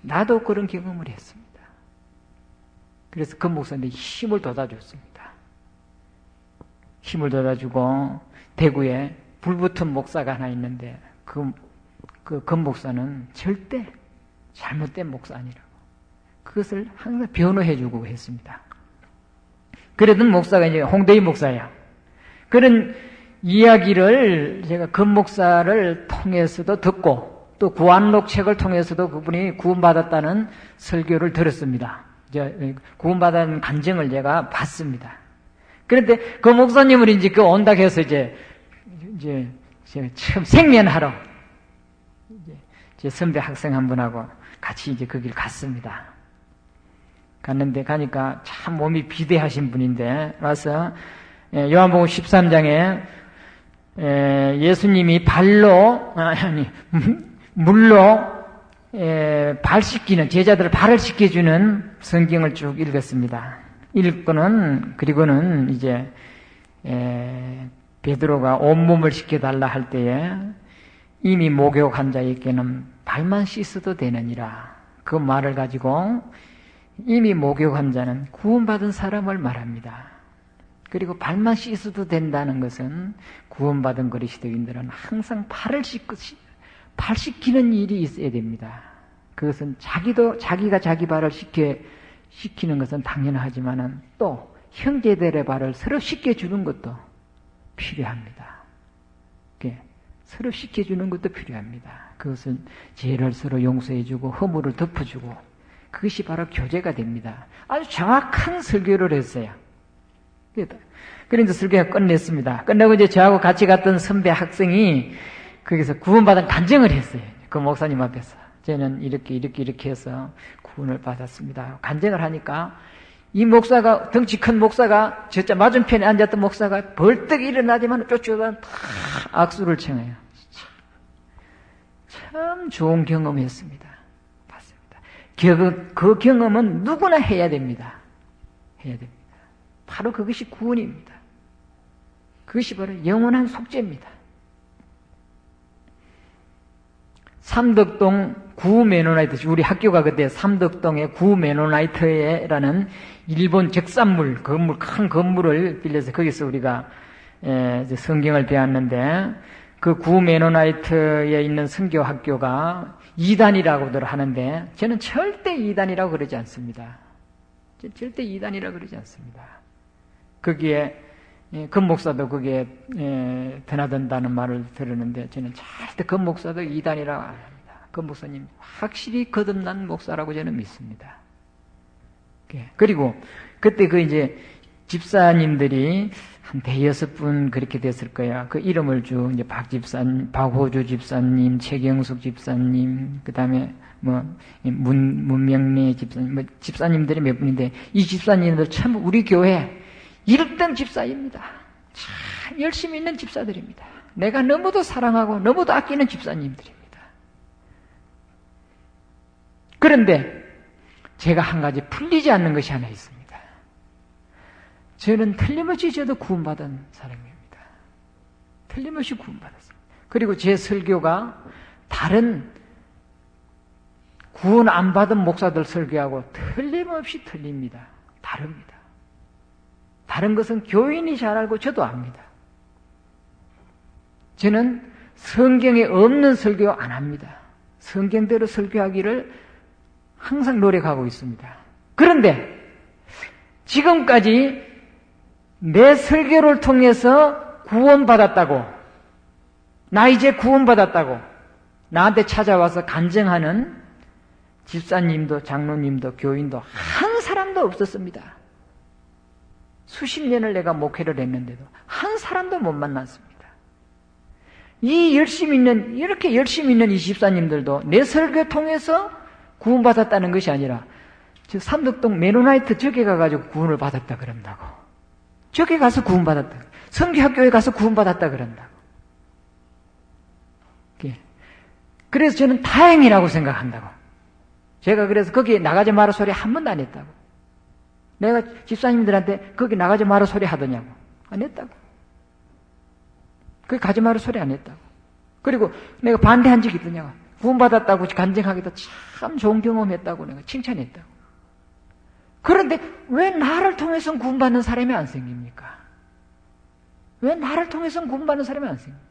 나도 그런 경험을 했습니다. 그래서 그 목사한테 힘을 돋아줬습니다. 힘을 돋아주고 대구에 불붙은 목사가 하나 있는데 그 목사는 절대 잘못된 목사 아니라고 그것을 항상 변호해주고 했습니다. 그러던 목사가 이제 홍대희 목사예요. 그런 이야기를 제가 그 목사를 통해서도 듣고 또 구안록 책을 통해서도 그분이 구원받았다는 설교를 들었습니다. 구원받은 간증을 제가 봤습니다. 그런데 그 목사님을 이제 온다 해서 이제 처음 생면하러 제 선배 학생 한 분하고 같이 이제 그 길 갔습니다. 갔는데 가니까 참 몸이 비대하신 분인데 와서 요한복음 13장에 예수님이 물로 발 씻기는 제자들을 발을 씻겨주는 성경을 쭉 읽었습니다. 읽고는 그리고는 이제 베드로가 온몸을 씻겨달라 할 때에 이미 목욕한 자에게는 발만 씻어도 되느니라. 그 말을 가지고 이미 목욕한 자는 구원받은 사람을 말합니다. 그리고 발만 씻어도 된다는 것은 구원받은 그리스도인들은 항상 발 씻기는 일이 있어야 됩니다. 그것은 자기가 자기 발을 씻기는 것은 당연하지만은 또 형제들의 발을 서로 씻겨주는 것도 필요합니다. 서로 씻겨주는 것도 필요합니다. 그것은 죄를 서로 용서해주고 허물을 덮어주고 그것이 바로 교제가 됩니다. 아주 정확한 설교를 했어요. 그래서 설교가 끝냈습니다. 끝나고 이제 저하고 같이 갔던 선배 학생이 거기서 구원받은 간증을 했어요. 그 목사님 앞에서. 저는 이렇게 해서 구원을 받았습니다. 간증을 하니까 이 목사가, 덩치 큰 목사가, 저자 맞은편에 앉았던 목사가 벌떡 일어나지만 쫓아가다 다 악수를 청해요. 참 좋은 경험이었습니다. 봤습니다. 그 경험은 누구나 해야 됩니다. 해야 됩니다. 바로 그것이 구원입니다. 그것이 바로 영원한 속죄입니다. 삼덕동 구메노나이트, 우리 학교가 그때 삼덕동의 구메노나이트라는 일본 적산물, 큰 건물을 빌려서 거기서 우리가 성경을 배웠는데 그 구메노나이트에 있는 선교 학교가 이단이라고들 하는데 저는 절대 이단이라고 그러지 않습니다. 절대 이단이라고 그러지 않습니다. 거기에 금 목사도 그게 드나든다는 말을 들었는데 저는 절대 금 목사도 이단이라고 안 합니다. 금 목사님 확실히 거듭난 목사라고 저는 믿습니다. 그리고 그때 그 이제 집사님들이 한 대여섯 분 그렇게 됐을 거야. 그 이름을 쭉 이제 박호주 집사님, 최경숙 집사님, 그 다음에 문명래 집사님, 집사님들이 몇 분인데 이 집사님들 참 우리 교회 1등 집사입니다. 참 열심히 있는 집사들입니다. 내가 너무도 사랑하고 너무도 아끼는 집사님들입니다. 그런데 제가 한 가지 풀리지 않는 것이 하나 있습니다. 저는 틀림없이 저도 구원받은 사람입니다. 틀림없이 구원받았습니다. 그리고 제 설교가 다른 구원 안 받은 목사들 설교하고 틀림없이 틀립니다. 다릅니다. 다른 것은 교인이 잘 알고 저도 압니다. 저는 성경에 없는 설교 안 합니다. 성경대로 설교하기를 항상 노력하고 있습니다. 그런데 지금까지 내 설교를 통해서 구원받았다고, 나 이제 구원받았다고 나한테 찾아와서 간증하는 집사님도 장로님도 교인도 한 사람도 없었습니다. 수십 년을 내가 목회를 했는데도 한 사람도 못 만났습니다. 이렇게 열심히 있는 이 집사님들도 내 설교 통해서 구원받았다는 것이 아니라 저 삼덕동 메노나이트 저기 가가지고 구원을 받았다 그런다고, 저기 가서 구원받았다, 성교학교에 가서 구원받았다 그런다고. 그래서 저는 다행이라고 생각한다고. 제가 그래서 거기 나가지 마라 소리 한 번도 안 했다고. 내가 집사님들한테 거기 나가지 마라 소리 하더냐고. 안 했다고. 거기 가지 마라 소리 안 했다고. 그리고 내가 반대한 적이 있더냐고. 구원받았다고 간증하기도 참 좋은 경험했다고 내가 칭찬했다고. 그런데 왜 나를 통해서는 구원받는 사람이 안 생깁니까? 왜 나를 통해서는 구원받는 사람이 안 생깁니까?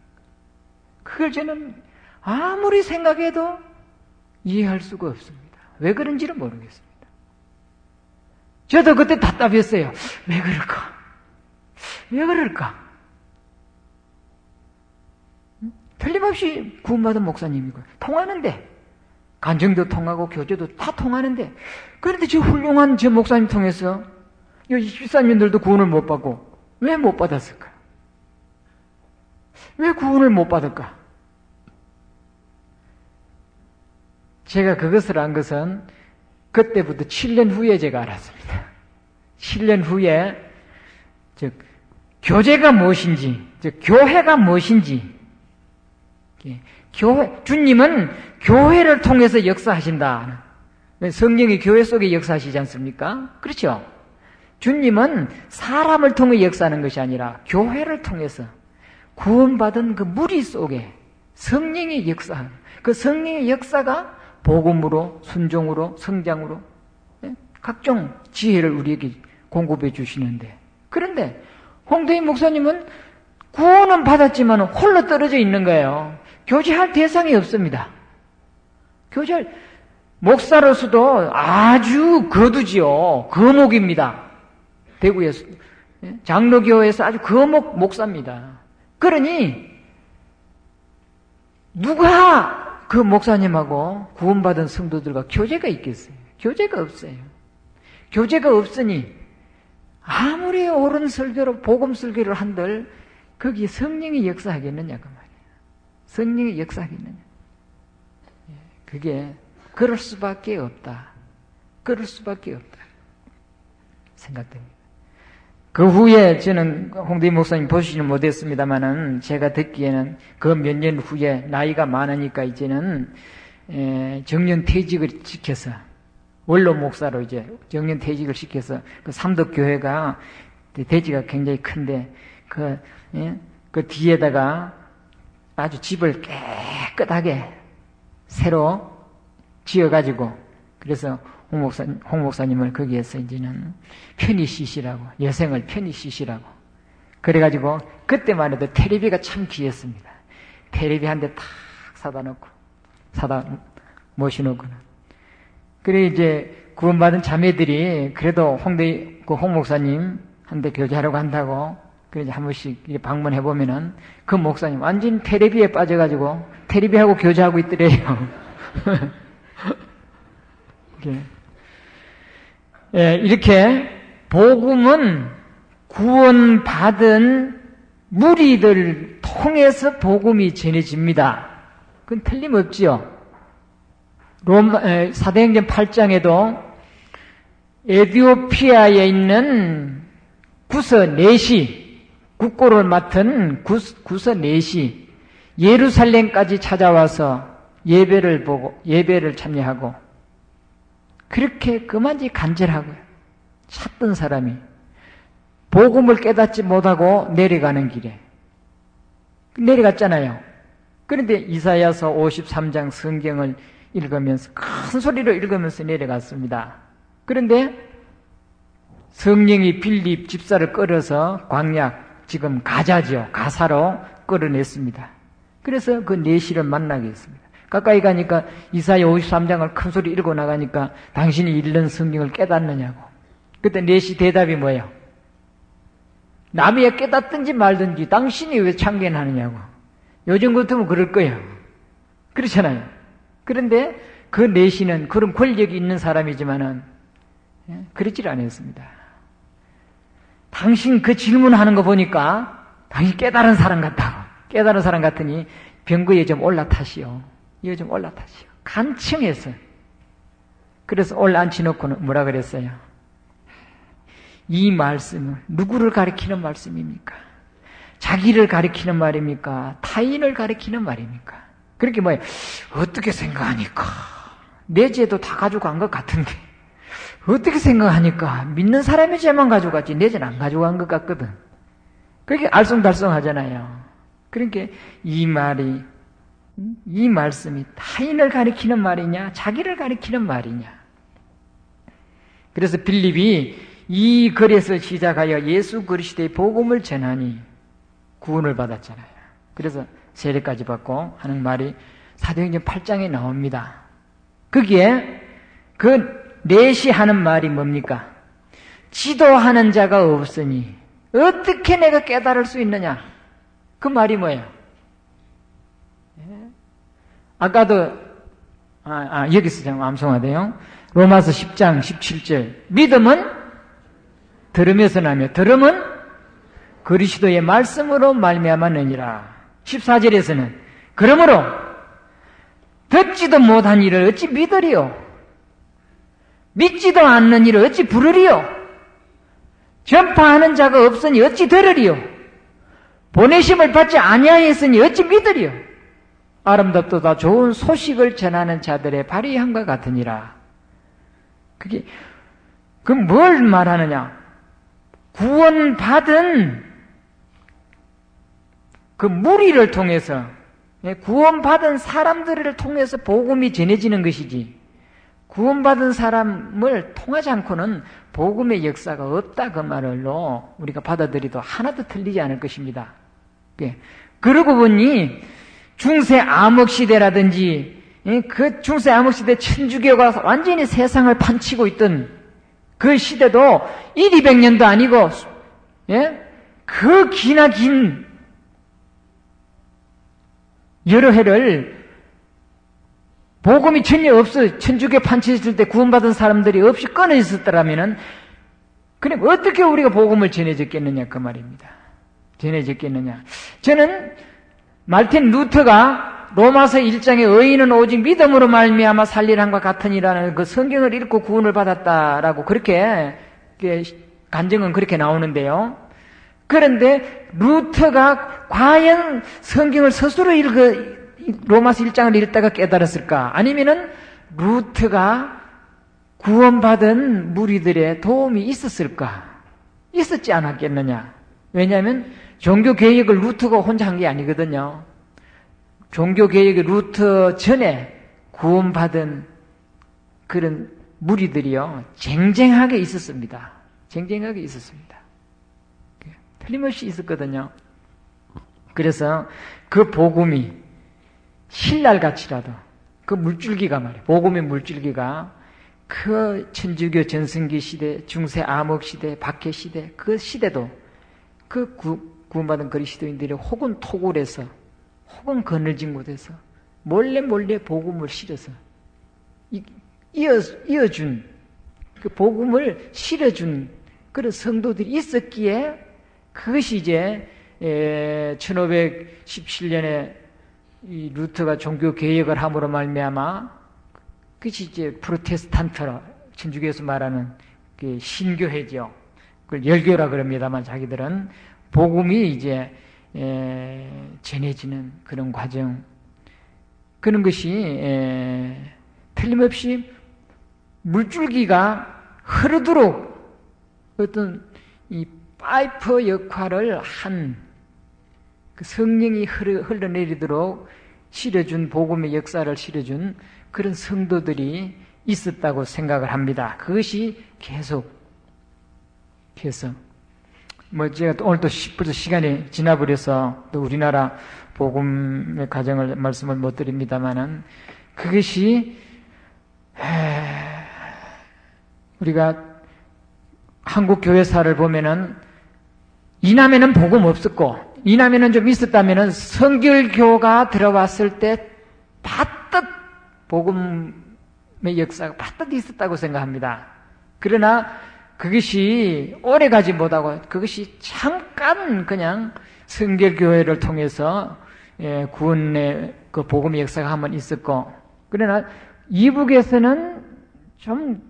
그걸 저는 아무리 생각해도 이해할 수가 없습니다. 왜 그런지는 모르겠습니다. 저도 그때 답답했어요. 왜 그럴까? 왜 그럴까? 틀림없이 구원받은 목사님이고 통하는데, 간증도 통하고 교제도 다 통하는데, 그런데 저 훌륭한 저 목사님 통해서 이 집사님들도 구원을 못 받고 왜 못 받았을까? 왜 구원을 못 받을까? 제가 그것을 안 것은 그때부터 7년 후에 제가 알았습니다. 7년 후에 즉 교제가 무엇인지, 즉 교회가 무엇인지, 주님은 교회를 통해서 역사하신다. 성령이 교회 속에 역사하시지 않습니까? 그렇죠? 주님은 사람을 통해 역사하는 것이 아니라 교회를 통해서 구원받은 그 무리 속에 성령의 역사, 그 성령의 역사가 복음으로, 순종으로, 성장으로 각종 지혜를 우리에게 공급해 주시는데, 그런데 홍대인 목사님은 구원은 받았지만 홀로 떨어져 있는 거예요. 교제할 대상이 없습니다. 교제할 목사로서도 아주 거두지요. 거목입니다. 대구에서 장로교회에서 아주 거목 목사입니다. 그러니 누가 그 목사님하고 구원받은 성도들과 교제가 있겠어요? 교제가 없어요. 교제가 없으니 아무리 옳은 설교로 복음 설교를 한들 거기 성령이 역사하겠느냐 그 말이에요. 성령이 역사하겠느냐. 그게 그럴 수밖에 없다. 그럴 수밖에 없다 생각됩니다. 그 후에 저는 홍대인 목사님 보시지는 못했습니다만은 제가 듣기에는 그 몇 년 후에 나이가 많으니까 이제는 정년퇴직을 시켜서 원로 목사로 이제 정년퇴직을 시켜서 그 삼덕교회가 대지가 굉장히 큰데 그 뒤에다가 아주 집을 깨끗하게 새로 지어가지고, 그래서 홍 목사님을 거기에서 이제는 편히 쉬시라고, 여생을 편히 쉬시라고. 그래가지고, 그때만 해도 테레비가 참 귀했습니다. 테레비 한 대 탁 사다 모셔놓고. 그래, 이제, 구원받은 자매들이 그래도 홍 목사님 한 대 교제하려고 한다고 그래서 한 번씩 방문해 보면은 그 목사님 완전 테레비에 빠져가지고 테레비하고 교제하고 있더래요. 이렇게 복음은 구원받은 무리들 통해서 복음이 전해집니다. 그건 틀림없지요. 사도행전 8장에도 에티오피아에 있는 구서 네시, 국고를 맡은 구서 네시, 예루살렘까지 찾아와서 예배를 참여하고, 그렇게 그만지 간절하고요. 찾던 사람이 복음을 깨닫지 못하고 내려가는 길에 내려갔잖아요. 그런데 이사야서 53장 성경을 읽으면서 큰 소리로 읽으면서 내려갔습니다. 그런데 성령이 빌립 집사를 끌어서 광약, 지금 가사로 끌어냈습니다. 그래서 그 내시를 만나게 했습니다. 가까이 가니까 이사야 53장을 큰 소리 읽고 나가니까 당신이 읽는 성경을 깨닫느냐고. 그때 내시 대답이 뭐예요? 남이 깨닫든지 말든지 당신이 왜 참견하느냐고. 요즘 같으면 그럴 거예요. 그렇잖아요. 그런데 그 내시는 그런 권력이 있는 사람이지만은 그렇지 않았습니다. 당신 그 질문하는 거 보니까 당신 깨달은 사람 같다고. 깨달은 사람 같으니 병거에 좀 올라타시오. 이거 좀 올라타시오. 간청해서. 그래서 올라앉혀놓고는 뭐라 그랬어요? 이 말씀은 누구를 가리키는 말씀입니까? 자기를 가리키는 말입니까? 타인을 가리키는 말입니까? 그렇게 뭐예요? 어떻게 생각하니까? 내 죄도 다 가져간 것 같은데 어떻게 생각하니까? 믿는 사람의 죄만 가져갔지 내 죄는 안 가져간 것 같거든. 그렇게 알쏭달쏭하잖아요. 그러니까 이 말씀이 타인을 가리키는 말이냐 자기를 가리키는 말이냐. 그래서 빌립이 이 글에서 시작하여 예수 그리스도의 복음을 전하니 구원을 받았잖아요. 그래서 세례까지 받고 하는 말이 사도행전 8장에 나옵니다. 거기에 그 넷이 하는 말이 뭡니까? 지도하는 자가 없으니 어떻게 내가 깨달을 수 있느냐? 그 말이 뭐예요? 아까도 여기서 좀 암송하대요. 로마서 10장 17절 믿음은 들으면서 나며 들음은 그리스도의 말씀으로 말미암았느니라. 14절에서는 그러므로 듣지도 못한 일을 어찌 믿으리요? 믿지도 않는 일을 어찌 부르리요? 전파하는 자가 없으니 어찌 들으리요? 보내심을 받지 아니하였으니 어찌 믿으리요? 아름답도다 좋은 소식을 전하는 자들의 발의함과 같으니라. 그게 뭘 말하느냐? 구원받은 그 무리를 통해서, 구원받은 사람들을 통해서 복음이 전해지는 것이지, 구원받은 사람을 통하지 않고는 복음의 역사가 없다 그 말로 우리가 받아들이도 하나도 틀리지 않을 것입니다. 그러고 보니 중세 암흑시대라든지 그 중세 암흑시대 천주교가 완전히 세상을 판치고 있던 그 시대도 1,200년도 아니고 그 기나 긴 여러 해를 복음이 전혀 없어 천주교 판치했을 때 구원받은 사람들이 없이 끊어 있었더라면은 그럼 어떻게 우리가 복음을 전해졌겠느냐 그 말입니다. 전해졌겠느냐. 저는 말틴 루터가 로마서 1장에 의인은 오직 믿음으로 말미암아 살리람과 같으니라는 그 성경을 읽고 구원을 받았다라고 그렇게 간증은 그렇게 나오는데요. 그런데 루터가 과연 성경을 스스로 로마서 1장을 읽다가 깨달았을까? 아니면은 루터가 구원받은 무리들의 도움이 있었을까? 있었지 않았겠느냐? 왜냐하면 종교개혁을 루터가 혼자 한 게 아니거든요. 종교개혁의 루터 전에 구원받은 그런 무리들이요, 쟁쟁하게 있었습니다. 쟁쟁하게 있었습니다. 틀림없이 있었거든요. 그래서 그 복음이 신랄같이라도 그 물줄기가 말이에요. 복음의 물줄기가 그 천주교 전승기 시대, 중세 암흑 시대, 박해 시대 그 시대도 구원받은 그리스도인들이 혹은 토굴에서 혹은 그늘진 곳에서 몰래 복음을 실어서 이어준 그 복음을 실어준 그런 성도들이 있었기에 그것이 이제 1517년에 이 루터가 종교 개혁을 함으로 말미암아 그것이 이제 프로테스탄트로 천주교에서 말하는 그 신교회죠. 그걸 열교라 그럽니다만 자기들은 복음이 이제 전해지는 그런 과정, 그런 것이 틀림없이 물줄기가 흐르도록 어떤 이 파이프 역할을 한 그 성령이 흘러내리도록 실어준 복음의 역사를 실어준 그런 성도들이 있었다고 생각을 합니다. 그것이 계속 제가 오늘 또 벌써 시간이 지나버려서 또 우리나라 복음의 과정을 말씀을 못 드립니다만은 그것이 우리가 한국 교회사를 보면은 이남에는 복음 없었고 이남에는 좀 있었다면은 성결교가 들어왔을 때 바뜻 복음의 역사가 바뜻 있었다고 생각합니다. 그러나 그것이 오래가지 못하고 그것이 잠깐 그냥 성결교회를 통해서 구원의 그 복음의 역사가 한번 있었고, 그러나 이북에서는 좀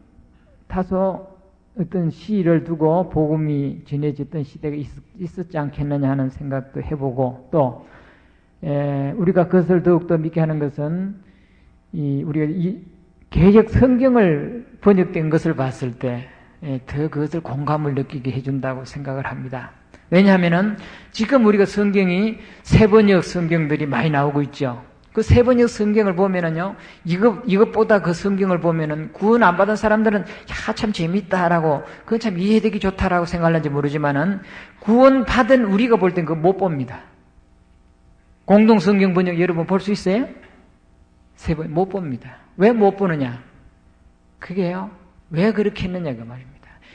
다소 어떤 시를 두고 복음이 전해졌던 시대가 있었지 않겠느냐 하는 생각도 해보고, 또 우리가 그것을 더욱더 믿게 하는 것은 우리가 이 개역 성경을 번역된 것을 봤을 때 더 그것을 공감을 느끼게 해준다고 생각을 합니다. 왜냐하면은 지금 우리가 성경이 세번역 성경들이 많이 나오고 있죠. 그 세번역 성경을 보면은요, 이것보다 그 성경을 보면은 구원 안 받은 사람들은 야, 참 재밌다라고, 그건 참 이해되기 좋다라고 생각하는지 모르지만은 구원 받은 우리가 볼 땐 그거 못 봅니다. 공동 성경 번역 여러분 볼 수 있어요? 세번 못 봅니다. 왜 못 보느냐? 그게요, 왜 그렇게 했느냐가 말입니다.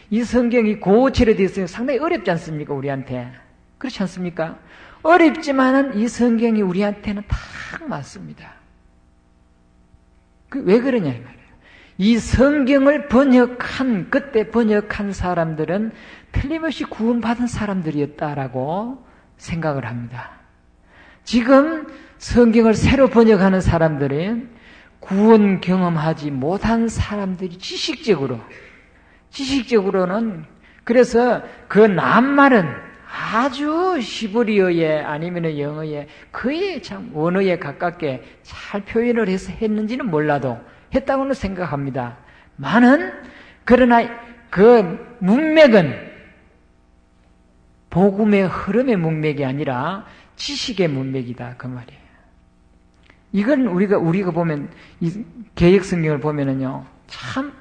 이 성경이 고체로 되어 있으면 상당히 어렵지 않습니까? 우리한테. 그렇지 않습니까? 어렵지만은 이 성경이 우리한테는 딱 맞습니다. 왜 그러냐 이 말이에요. 이 성경을 그때 번역한 사람들은 틀림없이 구원받은 사람들이었다라고 생각을 합니다. 지금 성경을 새로 번역하는 사람들은 구원 경험하지 못한 사람들이 지식적으로는, 그래서 그 낱말은 아주 히브리어에 아니면 영어에 거의 참 원어에 가깝게 잘 표현을 해서 했는지는 몰라도 했다고는 생각합니다. 그러나 그 문맥은 복음의 흐름의 문맥이 아니라 지식의 문맥이다 그 말이에요. 이건 우리가 보면 이 개역 성경을 보면은요, 참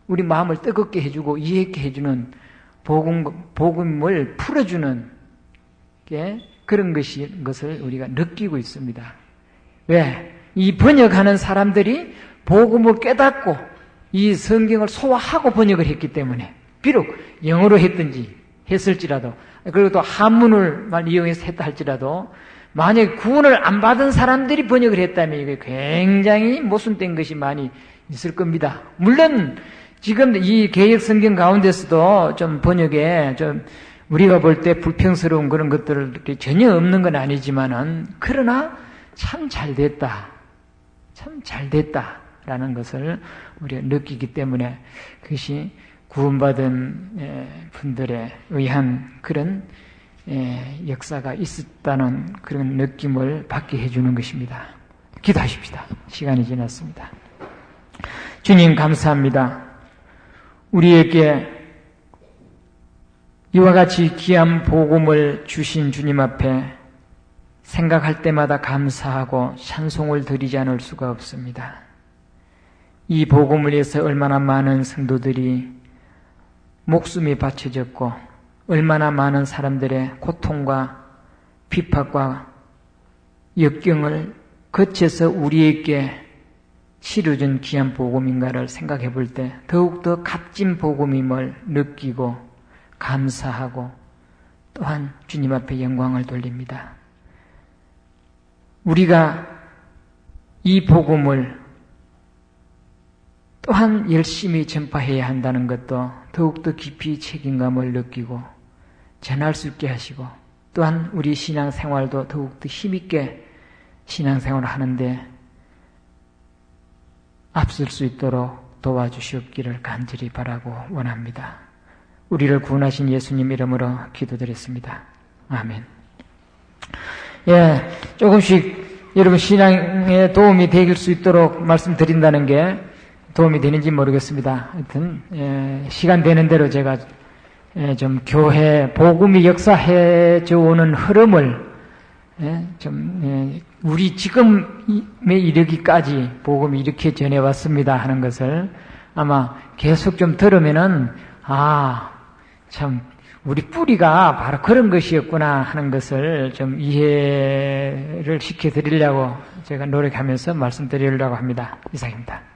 우리 마음을 뜨겁게 해주고 이해하게 해주는 복음을 풀어주는 그런 것을 우리가 느끼고 있습니다. 왜? 이 번역하는 사람들이 복음을 깨닫고 이 성경을 소화하고 번역을 했기 때문에, 비록 영어로 했을지라도, 그리고 또 한문을 이용해서 했다 할지라도, 만약에 구원을 안 받은 사람들이 번역을 했다면 이게 굉장히 모순된 것이 많이 있을 겁니다. 물론 지금 이 개역 성경 가운데서도 좀 번역에 좀 우리가 볼 때 불평스러운 그런 것들이 전혀 없는 건 아니지만은, 그러나 참 잘됐다라는 것을 우리가 느끼기 때문에 그것이 구원받은 분들에 의한 그런 역사가 있었다는 그런 느낌을 받게 해주는 것입니다. 기도하십시다. 시간이 지났습니다. 주님 감사합니다. 우리에게 이와 같이 귀한 복음을 주신 주님 앞에 생각할 때마다 감사하고 찬송을 드리지 않을 수가 없습니다. 이 복음을 위해서 얼마나 많은 성도들이 목숨이 바쳐졌고 얼마나 많은 사람들의 고통과 비판과 역경을 거쳐서 우리에게 치료준 귀한 복음인가를 생각해 볼 때 더욱더 값진 복음임을 느끼고 감사하고 또한 주님 앞에 영광을 돌립니다. 우리가 이 복음을 또한 열심히 전파해야 한다는 것도 더욱더 깊이 책임감을 느끼고 전할 수 있게 하시고, 또한 우리 신앙생활도 더욱더 힘있게 신앙생활을 하는데 앞설 수 있도록 도와주시옵기를 간절히 바라고 원합니다. 우리를 구원하신 예수님 이름으로 기도드렸습니다. 아멘. 예, 조금씩 여러분 신앙에 도움이 될 수 있도록 말씀드린다는 게 도움이 되는지 모르겠습니다. 하여튼 시간 되는 대로 제가 좀 교회 복음이 역사해 오는 흐름을 우리 지금에 이르기까지 복음이 이렇게 전해왔습니다 하는 것을 아마 계속 좀 들으면은 참 우리 뿌리가 바로 그런 것이었구나 하는 것을 좀 이해를 시켜드리려고 제가 노력하면서 말씀드리려고 합니다. 이상입니다.